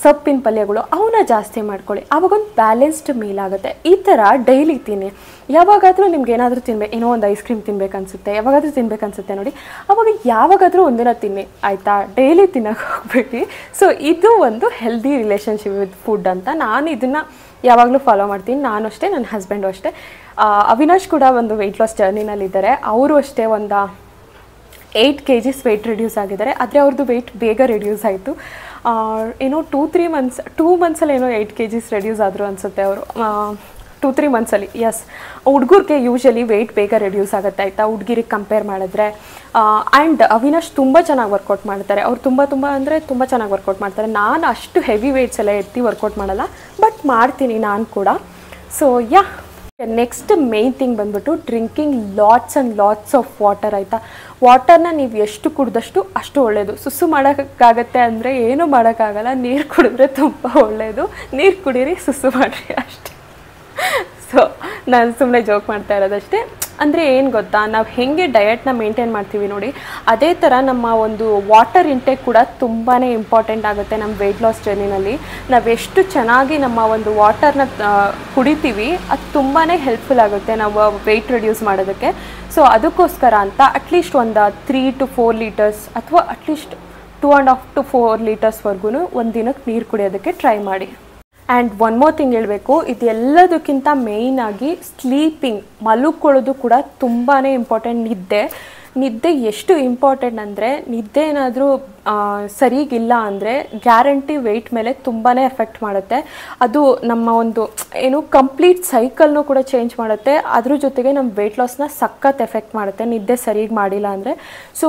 ಸೊಪ್ಪಿನ ಪಲ್ಯಗಳು ಅವನ್ನ ಜಾಸ್ತಿ ಮಾಡ್ಕೊಳ್ಳಿ. ಆವಾಗೊಂದು ಬ್ಯಾಲೆನ್ಸ್ಡ್ ಮೀಲ್ ಆಗುತ್ತೆ. ಈ ಥರ ಡೈಲಿ ತಿನ್ನಿ. ಯಾವಾಗಾದರೂ ನಿಮ್ಗೆ ಏನಾದರೂ ಏನೋ ಒಂದು ಐಸ್ ಕ್ರೀಮ್ ತಿನ್ಬೇಕನ್ಸುತ್ತೆ, ಯಾವಾಗಾದರೂ ತಿನ್ಬೇಕನ್ಸುತ್ತೆ ನೋಡಿ, ಅವಾಗ ಯಾವಾಗಾದರೂ ಒಂದಿನ ತಿನ್ನಿ ಆಯಿತಾ, ಡೈಲಿ ತಿನ್ನೋಕೆ ಹೋಗ್ಬೇಡಿ. ಸೊ ಇದು ಒಂದು ಹೆಲ್ದಿ ರಿಲೇಷನ್ಶಿಪ್ ವಿತ್ ಫುಡ್ ಅಂತ ನಾನು ಇದನ್ನು ಯಾವಾಗಲೂ ಫಾಲೋ ಮಾಡ್ತೀನಿ. ನಾನು ಅಷ್ಟೇ, ನನ್ನ ಹಸ್ಬೆಂಡು ಅಷ್ಟೇ. ಅವಿನಾಶ್ ಕೂಡ ಒಂದು ವೆಯ್ಟ್ ಲಾಸ್ ಜರ್ನಿನಲ್ಲಿದ್ದಾರೆ. ಅವರು ಅಷ್ಟೇ ಒಂದು 8 kgs ವೆಯ್ಟ್ ರಿಡ್ಯೂಸ್ ಆಗಿದ್ದಾರೆ. ಆದರೆ ಅವ್ರದ್ದು ವೆಯ್ಟ್ ಬೇಗ ರಿಡ್ಯೂಸ್ ಆಯಿತು. ಏನೋ 2 ಮಂತ್ಸಲ್ಲಿ ಏನೋ 8 kgs ರಿಡ್ಯೂಸ್ ಆದರು ಅನಿಸುತ್ತೆ ಅವರು, 2-3 ಮಂತ್ಸಲ್ಲಿ. ಎಸ್, ಹುಡುಗರಿಗೆ ಯೂಶಲಿ ವೆಯ್ಟ್ ಬೇಗ ರಿಡ್ಯೂಸ್ ಆಗುತ್ತೆ ಆಯಿತಾ, ಹುಡುಗಿರಿಗೆ ಕಂಪೇರ್ ಮಾಡಿದ್ರೆ. ಆ್ಯಂಡ್ ಅವಿನಾಶ್ ತುಂಬ ಚೆನ್ನಾಗಿ ವರ್ಕೌಟ್ ಮಾಡ್ತಾರೆ. ಅವ್ರು ತುಂಬ ಅಂದರೆ ತುಂಬ ಚೆನ್ನಾಗಿ ವರ್ಕೌಟ್ ಮಾಡ್ತಾರೆ. ನಾನು ಅಷ್ಟು ಹೆವಿ ವೆಯ್ಟ್ಸ್ ಎಲ್ಲ ಎತ್ತಿ ವರ್ಕೌಟ್ ಮಾಡಲ್ಲ, ಬಟ್ ಮಾಡ್ತೀನಿ ನಾನು ಕೂಡ. ಸೊ ನೆಕ್ಸ್ಟ್ ಮೇನ್ ಥಿಂಗ್ ಬಂದ್ಬಿಟ್ಟು drinking lots and lots of water ಆಯಿತಾ. ವಾಟರ್ನ ನೀವು ಎಷ್ಟು ಕುಡಿದಷ್ಟು ಅಷ್ಟು ಒಳ್ಳೆಯದು. ಸುಸ್ಸು ಮಾಡೋಕ್ಕಾಗತ್ತೆ ಅಂದರೆ ಏನೂ ಮಾಡೋಕ್ಕಾಗಲ್ಲ, ನೀರು ಕುಡಿದ್ರೆ ತುಂಬ ಒಳ್ಳೆಯದು. ನೀರು ಕುಡೀರಿ, ಸುಸ್ಸು ಮಾಡಿರಿ ಅಷ್ಟೇ. ಸೊ ನಾನು ಸುಮ್ಮನೆ ಜೋಕ್ ಮಾಡ್ತಾ ಇರೋದಷ್ಟೇ. ಅಂದರೆ ಏನು ಗೊತ್ತಾ, ನಾವು ಹೇಗೆ ಡಯಟ್ನ ಮೇಂಟೈನ್ ಮಾಡ್ತೀವಿ ನೋಡಿ, ಅದೇ ಥರ ನಮ್ಮ ಒಂದು ವಾಟರ್ ಇಂಟೇಕ್ ಕೂಡ ತುಂಬಾ ಇಂಪಾರ್ಟೆಂಟ್ ಆಗುತ್ತೆ ನಮ್ಮ ವೆಯ್ಟ್ ಲಾಸ್ ಜರ್ನಿನಲ್ಲಿ. ನಾವು ಎಷ್ಟು ಚೆನ್ನಾಗಿ ನಮ್ಮ ಒಂದು ವಾಟರ್ನ ಕುಡಿತೀವಿ ಅದು ತುಂಬಾ ಹೆಲ್ಪ್ಫುಲ್ ಆಗುತ್ತೆ ನಾವು ವೆಯ್ಟ್ ರಿಡ್ಯೂಸ್ ಮಾಡೋದಕ್ಕೆ. ಸೊ ಅದಕ್ಕೋಸ್ಕರ ಅಂತ ಅಟ್ಲೀಸ್ಟ್ ಒಂದು 3 to 4 ಲೀಟರ್ಸ್ ಅಥವಾ ಅಟ್ಲೀಸ್ಟ್ 2.5 to 4 ಲೀಟರ್ಸ್ವರೆಗೂ ಒಂದು ದಿನಕ್ಕೆ ನೀರು ಕುಡಿಯೋದಕ್ಕೆ ಟ್ರೈ ಮಾಡಿ. ಆ್ಯಂಡ್ ಒನ್ ಮೋರ್ ಥಿಂಗ್ ಹೇಳಬೇಕು, ಇದೆಲ್ಲದಕ್ಕಿಂತ ಮೇಯ್ನಾಗಿ ಸ್ಲೀಪಿಂಗ್, ಮಲಗ್ಕೊಳ್ಳೋದು ಕೂಡ ತುಂಬಾ ಇಂಪಾರ್ಟೆಂಟ್. ನಿದ್ದೆ ಎಷ್ಟು ಇಂಪಾರ್ಟೆಂಟ್ ಅಂದರೆ, ನಿದ್ದೆ ಏನಾದರೂ ಸರಿಗಿಲ್ಲ ಅಂದರೆ ಗ್ಯಾರಂಟಿ ವೆಯ್ಟ್ ಮೇಲೆ ತುಂಬಾ ಎಫೆಕ್ಟ್ ಮಾಡುತ್ತೆ. ಅದು ನಮ್ಮ ಒಂದು ಕಂಪ್ಲೀಟ್ ಸೈಕಲ್ನೂ ಕೂಡ ಚೇಂಜ್ ಮಾಡುತ್ತೆ. ಅದ್ರ ಜೊತೆಗೆ ನಮ್ಮ ವೆಯ್ಟ್ ಲಾಸ್ನ ಸಖತ್ ಎಫೆಕ್ಟ್ ಮಾಡುತ್ತೆ ನಿದ್ದೆ ಸರಿಗೆ ಮಾಡಿಲ್ಲ ಅಂದರೆ. So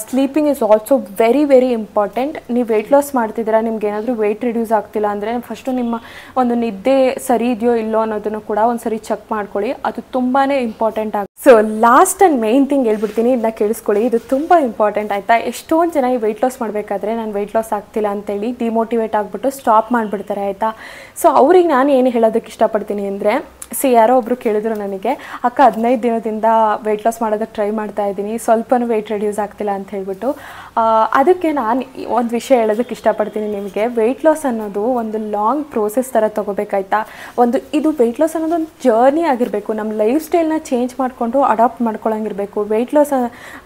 sleeping is also very very important. ನೀವು ವೆಯ್ಟ್ ಲಾಸ್ ಮಾಡ್ತಿದ್ದೀರಾ, ನಿಮ್ಗೆ ಏನಾದರೂ ವೆಯ್ಟ್ ರಿಡ್ಯೂಸ್ ಆಗ್ತಿಲ್ಲ ಅಂದರೆ ಫಸ್ಟು ನಿಮ್ಮ ಒಂದು ನಿದ್ದೆ ಸರಿ ಇದೆಯೋ ಇಲ್ಲೋ ಅನ್ನೋದನ್ನು ಕೂಡ ಒಂದು ಸರಿ ಚೆಕ್ ಮಾಡ್ಕೊಳ್ಳಿ. ಅದು ತುಂಬಾ ಇಂಪಾರ್ಟೆಂಟ್ ಆಗುತ್ತೆ. So last and main thing ಹೇಳ್ಬಿಡ್ತೀನಿ, ಇದನ್ನ ಕೇಳಿಸ್ಕೊಳ್ಳಿ, ಇದು ತುಂಬ ಇಂಪಾರ್ಟೆಂಟ್ ಆಯಿತಾ. ಎಷ್ಟೊಂದು ಜನ ಈ ವೆಯ್ಟ್ ಲಾಸ್ ಮಾಡಬೇಕಾದ್ರೆ ನಾನು ವೆಯ್ಟ್ ಲಾಸ್ ಆಗ್ತಿಲ್ಲ ಅಂತೇಳಿ ಡಿಮೋಟಿವೇಟ್ ಆಗಿಬಿಟ್ಟು ಸ್ಟಾಪ್ ಮಾಡಿಬಿಡ್ತಾರೆ ಆಯಿತಾ. ಸೊ ಅವ್ರಿಗೆ ನಾನು ಏನು ಹೇಳೋದಕ್ಕೆ ಇಷ್ಟಪಡ್ತೀನಿ ಅಂದರೆ, ಯಾರೋ ಒಬ್ಬರು ಕೇಳಿದ್ರು ನನಗೆ, ಅಕ್ಕ 15 ದಿನದಿಂದ ವೆಯ್ಟ್ ಲಾಸ್ ಮಾಡೋದಕ್ಕೆ ಟ್ರೈ ಮಾಡ್ತಾ ಇದ್ದೀನಿ, ಸ್ವಲ್ಪನೂ ವೆಯ್ಟ್ ರಿಡ್ಯೂಸ್ ಆಗ್ತಿಲ್ಲ ಅಂತ ಹೇಳ್ಬಿಟ್ಟು. ಅದಕ್ಕೆ ನಾನು ಒಂದು ವಿಷಯ ಹೇಳೋದಕ್ಕೆ ಇಷ್ಟಪಡ್ತೀನಿ ನಿಮಗೆ. ವೆಯ್ಟ್ ಲಾಸ್ ಅನ್ನೋದು ಒಂದು ಲಾಂಗ್ ಪ್ರೋಸೆಸ್ ಥರ ತೊಗೋಬೇಕಾಯ್ತಾ. ಇದು ವೆಯ್ಟ್ ಲಾಸ್ ಅನ್ನೋದು ಒಂದು ಜರ್ನಿ ಆಗಿರಬೇಕು. ನಮ್ಮ ಲೈಫ್ ಸ್ಟೈಲ್ನ ಚೇಂಜ್ ಮಾಡಿಕೊಂಡು ಅಡಾಪ್ಟ್ ಮಾಡ್ಕೊಳ್ಳೋಂಗಿರಬೇಕು. ವೆಯ್ಟ್ ಲಾಸ್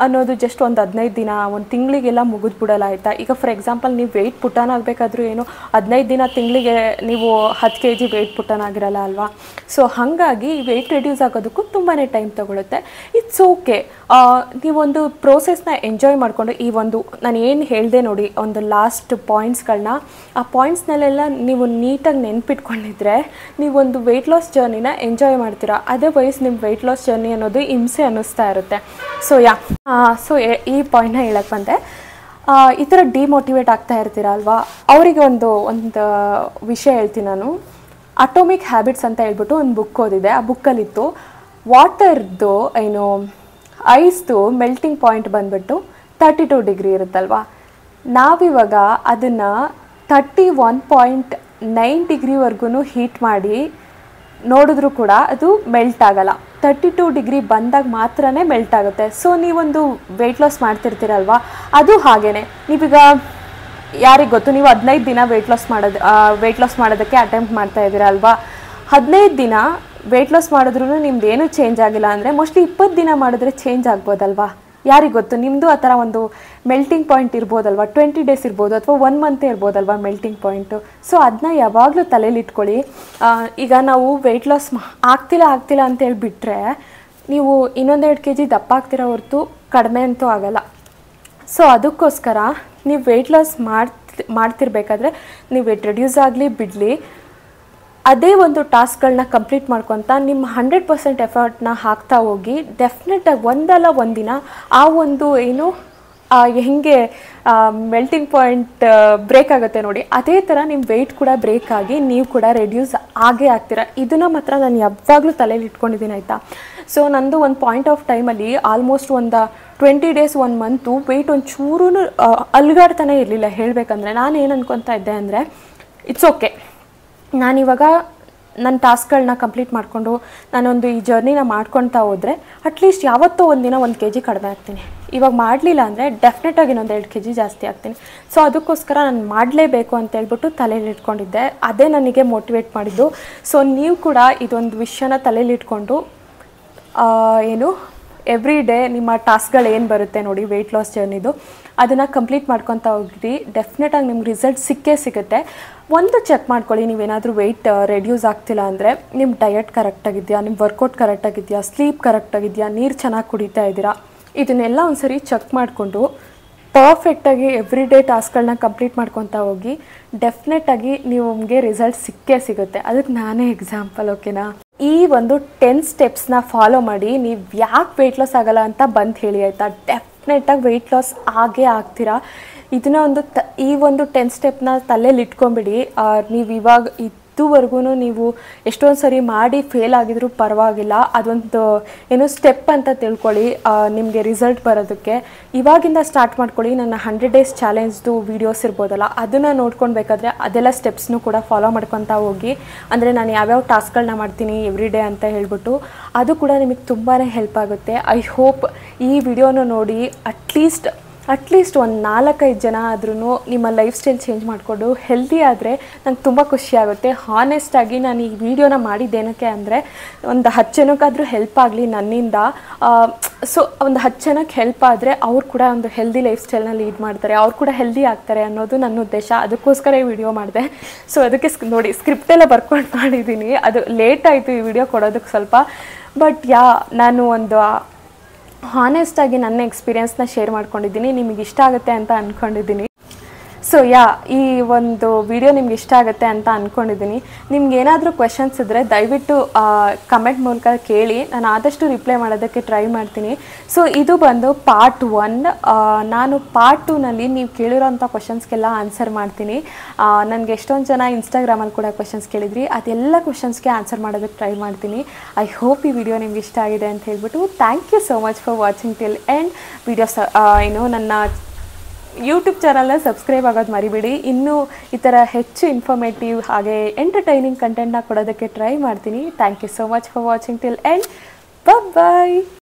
ಅನ್ನೋದು ಜಸ್ಟ್ ಒಂದು 15 ದಿನ, ಒಂದು ತಿಂಗಳಿಗೆಲ್ಲ ಮುಗಿದ್ಬಿಡಲ್ಲ ಆಯಿತಾ. ಈಗ ಫಾರ್ ಎಕ್ಸಾಂಪಲ್ ನೀವು ವೆಯ್ಟ್ ಪುಟಾನ್ ಆಗಬೇಕಾದ್ರೂ 15 ದಿನ, ತಿಂಗಳಿಗೆ ನೀವು 10 kg ವೆಯ್ಟ್ ಪುಟಾನ್ ಆಗಿರಲ್ಲ ಅಲ್ವಾ. ಸೊ ಹಾಗಾಗಿ ವೆಯ್ಟ್ ರಿಡ್ಯೂಸ್ ಆಗೋದಕ್ಕೂ ತುಂಬಾ ಟೈಮ್ ತೊಗೊಳುತ್ತೆ. It's okay. ನೀವೊಂದು ಪ್ರೋಸೆಸ್ನ ಎಂಜಾಯ್ ಮಾಡಿಕೊಂಡು ನಾನು ಏನು ಹೇಳಿದೆ ನೋಡಿ, ಒಂದು ಲಾಸ್ಟ್ ಪಾಯಿಂಟ್ಸ್ಗಳನ್ನ, ಆ ಪಾಯಿಂಟ್ಸ್ನಲ್ಲೆಲ್ಲ ನೀವು ನೀಟಾಗಿ ನೆನ್ಪಿಟ್ಕೊಂಡಿದ್ರೆ ನೀವೊಂದು ವೆಯ್ಟ್ ಲಾಸ್ ಜರ್ನಿನ ಎಂಜಾಯ್ ಮಾಡ್ತೀರಾ. ಅದರ್ವೈಸ್ ನಿಮ್ಮ ವೆಯ್ಟ್ ಲಾಸ್ ಜರ್ನಿ ಅನ್ನೋದು ಹಿಂಸೆ ಅನ್ನಿಸ್ತಾ ಇರುತ್ತೆ. ಸೊ ಈ ಪಾಯಿಂಟ್ನ ಹೇಳಕ್ಕೆ ಬಂದೆ. ಈ ಥರ ಡಿಮೋಟಿವೇಟ್ ಆಗ್ತಾ ಇರ್ತೀರ ಅಲ್ವಾ, ಅವರಿಗೆ ಒಂದು ವಿಷಯ ಹೇಳ್ತೀನಿ ನಾನು. ಅಟೋಮಿಕ್ ಹ್ಯಾಬಿಟ್ಸ್ ಅಂತ ಹೇಳ್ಬಿಟ್ಟು ಒಂದು ಬುಕ್ ಓದಿದೆ. ಆ ಬುಕ್ಕಲ್ಲಿತ್ತು ವಾಟರ್ದು ಐಸ್ದು ಮೆಲ್ಟಿಂಗ್ ಪಾಯಿಂಟ್ ಬಂದುಬಿಟ್ಟು 32 ಡಿಗ್ರಿ ಇರುತ್ತಲ್ವ. ನಾವಿವಾಗ ಅದನ್ನು 31.9 ಡಿಗ್ರಿವರೆಗೂ ಹೀಟ್ ಮಾಡಿ ನೋಡಿದ್ರೂ ಕೂಡ ಅದು ಮೆಲ್ಟ್ ಆಗಲ್ಲ. 32 ಡಿಗ್ರಿ ಬಂದಾಗ ಮಾತ್ರ ಮೆಲ್ಟ್ ಆಗುತ್ತೆ. ಸೊ ನೀವೊಂದು ವೆಯ್ಟ್ ಲಾಸ್ ಮಾಡ್ತಿರ್ತೀರಲ್ವ, ಅದು ಹಾಗೇ. ನೀವೀಗ ಯಾರಿಗೆ ಗೊತ್ತು, ನೀವು 15 ದಿನ ವೆಯ್ಟ್ ಲಾಸ್ ಮಾಡೋದಕ್ಕೆ ಅಟೆಂಪ್ಟ್ ಮಾಡ್ತಾ ಇದ್ದೀರಾ ಅಲ್ವಾ. 15 ದಿನ ವೆಯ್ಟ್ ಲಾಸ್ ಮಾಡಿದ್ರೂ ನಿಮ್ದು ಏನೂ ಚೇಂಜ್ ಆಗಿಲ್ಲ ಅಂದರೆ ಮೋಸ್ಟ್ಲಿ 20 ದಿನ ಮಾಡಿದ್ರೆ ಚೇಂಜ್ ಆಗ್ಬೋದಲ್ವಾ. ಯಾರಿಗೆ ಗೊತ್ತು, ನಿಮ್ಮದು ಆ ಥರ ಒಂದು ಮೆಲ್ಟಿಂಗ್ ಪಾಯಿಂಟ್ ಇರ್ಬೋದಲ್ವ. 20 ಡೇಸ್ ಇರ್ಬೋದು ಅಥವಾ 1 ಮಂತ್ ಇರ್ಬೋದಲ್ವ ಮೆಲ್ಟಿಂಗ್ ಪಾಯಿಂಟು. ಸೊ ಅದನ್ನ ಯಾವಾಗಲೂ ತಲೆಯಲ್ಲಿ ಇಟ್ಕೊಳ್ಳಿ. ಈಗ ನಾವು ವೆಯ್ಟ್ ಲಾಸ್ ಆಗ್ತಿಲ್ಲ ಅಂತೇಳಿ ಬಿಟ್ಟರೆ ನೀವು 1-2 kg ದಪ್ಪ ಆಗ್ತಿರೋ ಹೊರತು ಕಡಿಮೆ ಅಂತೂ ಆಗಲ್ಲ. ಸೊ ಅದಕ್ಕೋಸ್ಕರ ನೀವು ವೆಯ್ಟ್ ಲಾಸ್ ಮಾಡ್ತಿರ್ಬೇಕಾದ್ರೆ ನೀವು ವೆಯ್ಟ್ ರಿಡ್ಯೂಸ್ ಆಗಲಿ ಬಿಡಲಿ, ಅದೇ ಒಂದು ಟಾಸ್ಕ್ಗಳನ್ನ ಕಂಪ್ಲೀಟ್ ಮಾಡ್ಕೊತ ನಿಮ್ಮ 100% ಎಫರ್ಟ್ನ ಹಾಕ್ತಾ ಹೋಗಿ ಡೆಫಿನೆಟಾಗಿ ಒಂದಲ್ಲ ಒಂದಿನ ಆ ಒಂದು ಹೆಂಗೆ ಮೆಲ್ಟಿಂಗ್ ಪಾಯಿಂಟ್ ಬ್ರೇಕ್ ಆಗುತ್ತೆ ನೋಡಿ, ಅದೇ ಥರ ನಿಮ್ಮ ವೆಯ್ಟ್ ಕೂಡ ಬ್ರೇಕ್ ಆಗಿ ನೀವು ಕೂಡ ರೆಡ್ಯೂಸ್ ಆಗೇ ಆಗ್ತೀರ. ಇದನ್ನು ಮಾತ್ರ ನಾನು ಯಾವಾಗಲೂ ತಲೆಯಲ್ಲಿ ಇಟ್ಕೊಂಡಿದ್ದೀನಿ ಆಯಿತಾ. ಸೊ ನಂದು ಒಂದು ಪಾಯಿಂಟ್ ಆಫ್ ಟೈಮಲ್ಲಿ ಆಲ್ಮೋಸ್ಟ್ ಒಂದು 20 ಡೇಸ್ 1 ಮಂತು ವೆಯ್ಟ್ ಒಂಚೂರೂ ಅಲ್ಗಾಡ್ತಾನೆ ಇರಲಿಲ್ಲ. ಹೇಳಬೇಕಂದ್ರೆ ನಾನು ಏನು ಅನ್ಕೊತಾ ಇದ್ದೆ ಅಂದರೆ, ಇಟ್ಸ್ ಓಕೆ, ನಾನಿವಾಗ ನನ್ನ ಟಾಸ್ಕ್ಗಳನ್ನ ಕಂಪ್ಲೀಟ್ ಮಾಡಿಕೊಂಡು ನಾನೊಂದು ಈ ಜರ್ನಿನ ಮಾಡ್ಕೊತಾ ಹೋದರೆ ಅಟ್ಲೀಸ್ಟ್ ಯಾವತ್ತೋ ಒಂದಿನ 1 kg ಕಡಿಮೆ ಆಗ್ತೀನಿ. ಇವಾಗ ಮಾಡಲಿಲ್ಲ ಅಂದರೆ ಡೆಫಿನೆಟಾಗಿ ಇನ್ನೊಂದು 2 kg ಜಾಸ್ತಿ ಆಗ್ತೀನಿ. ಸೊ ಅದಕ್ಕೋಸ್ಕರ ನಾನು ಮಾಡಲೇಬೇಕು ಅಂತ ಹೇಳ್ಬಿಟ್ಟು ತಲೆಯಲ್ಲಿ ಇಟ್ಕೊಂಡಿದ್ದೆ. ಅದೇ ನನಗೆ ಮೋಟಿವೇಟ್ ಮಾಡಿದ್ದು. ಸೊ ನೀವು ಕೂಡ ಇದೊಂದು ವಿಷಯನ ತಲೆಯಲ್ಲಿ ಇಟ್ಕೊಂಡು ಎವ್ರಿ ಡೇ ನಿಮ್ಮ ಟಾಸ್ಕ್ಗಳು ಏನು ಬರುತ್ತೆ ನೋಡಿ ವೆಯ್ಟ್ ಲಾಸ್ ಜರ್ನಿದು, ಅದನ್ನು ಕಂಪ್ಲೀಟ್ ಮಾಡ್ಕೊತಾ ಹೋಗಿರಿ. ಡೆಫಿನೆಟಾಗಿ ನಿಮ್ಗೆ ರಿಸಲ್ಟ್ ಸಿಕ್ಕೇ. ಒಂದು ಚೆಕ್ ಮಾಡ್ಕೊಳ್ಳಿ, ನೀವೇನಾದರೂ ವೆಯ್ಟ್ ರೆಡ್ಯೂಸ್ ಆಗ್ತಿಲ್ಲ ಅಂದರೆ ನಿಮ್ಮ ಡಯಟ್ ಕರೆಕ್ಟಾಗಿದೆಯಾ, ನಿಮ್ಮ ವರ್ಕೌಟ್ ಕರೆಕ್ಟಾಗಿದೆಯಾ, ಸ್ಲೀಪ್ ಕರೆಕ್ಟಾಗಿದೆಯಾ, ನೀರು ಚೆನ್ನಾಗಿ ಕುಡಿತಾ ಇದ್ದೀರಾ, ಇದನ್ನೆಲ್ಲ ಒಂದು ಸರಿ ಚೆಕ್ ಮಾಡಿಕೊಂಡು ಪರ್ಫೆಕ್ಟಾಗಿ ಎವ್ರಿ ಡೇ ಟಾಸ್ಕ್ಗಳನ್ನ ಕಂಪ್ಲೀಟ್ ಮಾಡ್ಕೊತಾ ಹೋಗಿ ಡೆಫಿನೆಟಾಗಿ ನಿಮಗೆ ರಿಸಲ್ಟ್ ಸಿಗುತ್ತೆ. ಅದಕ್ಕೆ ನಾನೇ ಎಕ್ಸಾಂಪಲ್, ಓಕೆನಾ. ಈ ಒಂದು 10 ಸ್ಟೆಪ್ಸ್ನ ಫಾಲೋ ಮಾಡಿ ನೀವು ಯಾಕೆ ವೆಯ್ಟ್ ಲಾಸ್ ಆಗಲ್ಲ ಅಂತ ಬಂದು ಹೇಳಿ ಆಯಿತಾ. ಡೆಫಿನೆಟಾಗಿ ವೆಯ್ಟ್ ಲಾಸ್ ಆಗೇ ಆಗ್ತೀರಾ. ಇದನ್ನ ಈ ಒಂದು 10 ಸ್ಟೆಪ್ನ ತಲೆಯಲ್ಲಿ ಇಟ್ಕೊಂಬಿಡಿ. ನೀವು ಇವಾಗ ಇದುವರೆಗೂ ನೀವು ಎಷ್ಟೊಂದು ಸರಿ ಮಾಡಿ ಫೇಲ್ ಆಗಿದ್ರೂ ಪರವಾಗಿಲ್ಲ, ಅದೊಂದು ಏನೋ ಸ್ಟೆಪ್ ಅಂತ ತಿಳ್ಕೊಳ್ಳಿ ನಿಮಗೆ ರಿಸಲ್ಟ್ ಬರೋದಕ್ಕೆ. ಇವಾಗಿಂದ ಸ್ಟಾರ್ಟ್ ಮಾಡ್ಕೊಳ್ಳಿ. ನನ್ನ 100 ಡೇಸ್ ಚಾಲೆಂಜ್ದು ವೀಡಿಯೋಸ್ ಇರ್ಬೋದಲ್ಲ, ಅದನ್ನು ನೋಡ್ಕೊಳ್ಬೇಕಾದ್ರೆ ಅದೆಲ್ಲ ಸ್ಟೆಪ್ಸ್ನು ಕೂಡ ಫಾಲೋ ಮಾಡ್ಕೊತಾ ಹೋಗಿ. ಅಂದರೆ ನಾನು ಯಾವ್ಯಾವ ಟಾಸ್ಕ್ಗಳನ್ನ ಮಾಡ್ತೀನಿ ಎವ್ರಿ ಡೇ ಅಂತ ಹೇಳ್ಬಿಟ್ಟು, ಅದು ಕೂಡ ನಿಮಗೆ ತುಂಬಾ ಹೆಲ್ಪ್ ಆಗುತ್ತೆ. ಐ ಹೋಪ್ ಈ ವಿಡಿಯೋನ ನೋಡಿ ಅಟ್ಲೀಸ್ಟ್ ಒಂದು 4-5 ಜನ ಆದ್ರೂ ನಿಮ್ಮ ಲೈಫ್ ಸ್ಟೈಲ್ ಚೇಂಜ್ ಮಾಡಿಕೊಂಡು ಹೆಲ್ದಿ ಆದರೆ ನಂಗೆ ತುಂಬ ಖುಷಿಯಾಗುತ್ತೆ. ಹಾನೆಸ್ಟಾಗಿ ನಾನು ಈ ವಿಡಿಯೋನ ಮಾಡಿದ್ದೇನಕ್ಕೆ ಅಂದರೆ ಒಂದು 10 ಜನಕ್ಕಾದರೂ ಹೆಲ್ಪ್ ಆಗಲಿ ನನ್ನಿಂದ. ಸೊ ಒಂದು 10 ಜನಕ್ಕೆ ಹೆಲ್ಪ್ ಆದರೆ ಅವ್ರು ಕೂಡ ಒಂದು ಹೆಲ್ದಿ ಲೈಫ್ ಸ್ಟೈಲ್ನ ಲೀಡ್ ಮಾಡ್ತಾರೆ, ಅವ್ರು ಕೂಡ ಹೆಲ್ದಿ ಆಗ್ತಾರೆ ಅನ್ನೋದು ನನ್ನ ಉದ್ದೇಶ. ಅದಕ್ಕೋಸ್ಕರ ಈ ವಿಡಿಯೋ ಮಾಡಿದೆ. ಸೊ ಅದಕ್ಕೆ ನೋಡಿ ಸ್ಕ್ರಿಪ್ಟೆಲ್ಲ ಬರ್ಕೊಂಡು ಮಾಡಿದ್ದೀನಿ. ಅದು ಲೇಟ್ ಆಯಿತು ಈ ವಿಡಿಯೋ ಕೊಡೋದಕ್ಕೆ ಸ್ವಲ್ಪ. ಬಟ್ ನಾನು ಒಂದು ಹಾನೆಸ್ಟಾಗಿ ನನ್ನ ಎಕ್ಸ್ಪೀರಿಯೆನ್ಸ್ನ ಶೇರ್ ಮಾಡ್ಕೊಂಡಿದ್ದೀನಿ. ನಿಮಗೆ ಇಷ್ಟ ಆಗುತ್ತೆ ಅಂತ ಅಂದ್ಕೊಂಡಿದ್ದೀನಿ. ಸೊ ಈ ಒಂದು ವಿಡಿಯೋ ನಿಮ್ಗೆ ಇಷ್ಟ ಆಗುತ್ತೆ ಅಂತ ಅಂದ್ಕೊಂಡಿದ್ದೀನಿ. ನಿಮ್ಗೆ ಏನಾದರೂ ಕ್ವೆಶನ್ಸ್ ಇದ್ದರೆ ದಯವಿಟ್ಟು ಕಮೆಂಟ್ ಮೂಲಕ ಕೇಳಿ, ನಾನು ಆದಷ್ಟು ರಿಪ್ಲೈ ಮಾಡೋದಕ್ಕೆ ಟ್ರೈ ಮಾಡ್ತೀನಿ. ಸೊ ಇದು ಬಂದು ಪಾರ್ಟ್ 1. ನಾನು ಪಾರ್ಟ್ 2ನಲ್ಲಿ ನೀವು ಕೇಳಿರೋಂಥ ಕ್ವೆಶನ್ಸ್ಗೆಲ್ಲ ಆನ್ಸರ್ ಮಾಡ್ತೀನಿ. ನನಗೆ ಎಷ್ಟೊಂದು ಜನ ಇನ್ಸ್ಟಾಗ್ರಾಮಲ್ಲಿ ಕೂಡ ಕ್ವೆಶನ್ಸ್ ಕೇಳಿದ್ರಿ, ಅದೆಲ್ಲ ಕ್ವೆಶನ್ಸ್ಗೆ ಆನ್ಸರ್ ಮಾಡೋದಕ್ಕೆ ಟ್ರೈ ಮಾಡ್ತೀನಿ. ಐ ಹೋಪ್ ಈ ವಿಡಿಯೋ ನಿಮ್ಗೆ ಇಷ್ಟ ಆಗಿದೆ ಅಂತ ಹೇಳ್ಬಿಟ್ಟು thank you so much for watching till end. Videos ನನ್ನ ಯೂಟ್ಯೂಬ್ ಚಾನಲ್ನ ಸಬ್ಸ್ಕ್ರೈಬ್ ಆಗೋದು ಮರಿಬೇಡಿ. ಇನ್ನೂ ಈ ಥರ ಹೆಚ್ಚು ಇನ್ಫಾರ್ಮೇಟಿವ್ ಹಾಗೆ ಎಂಟರ್ಟೈನಿಂಗ್ ಕಂಟೆಂಟ್ನ ಕೊಡೋದಕ್ಕೆ ಟ್ರೈ ಮಾಡ್ತೀನಿ. Thank you so much for watching till end. Bye.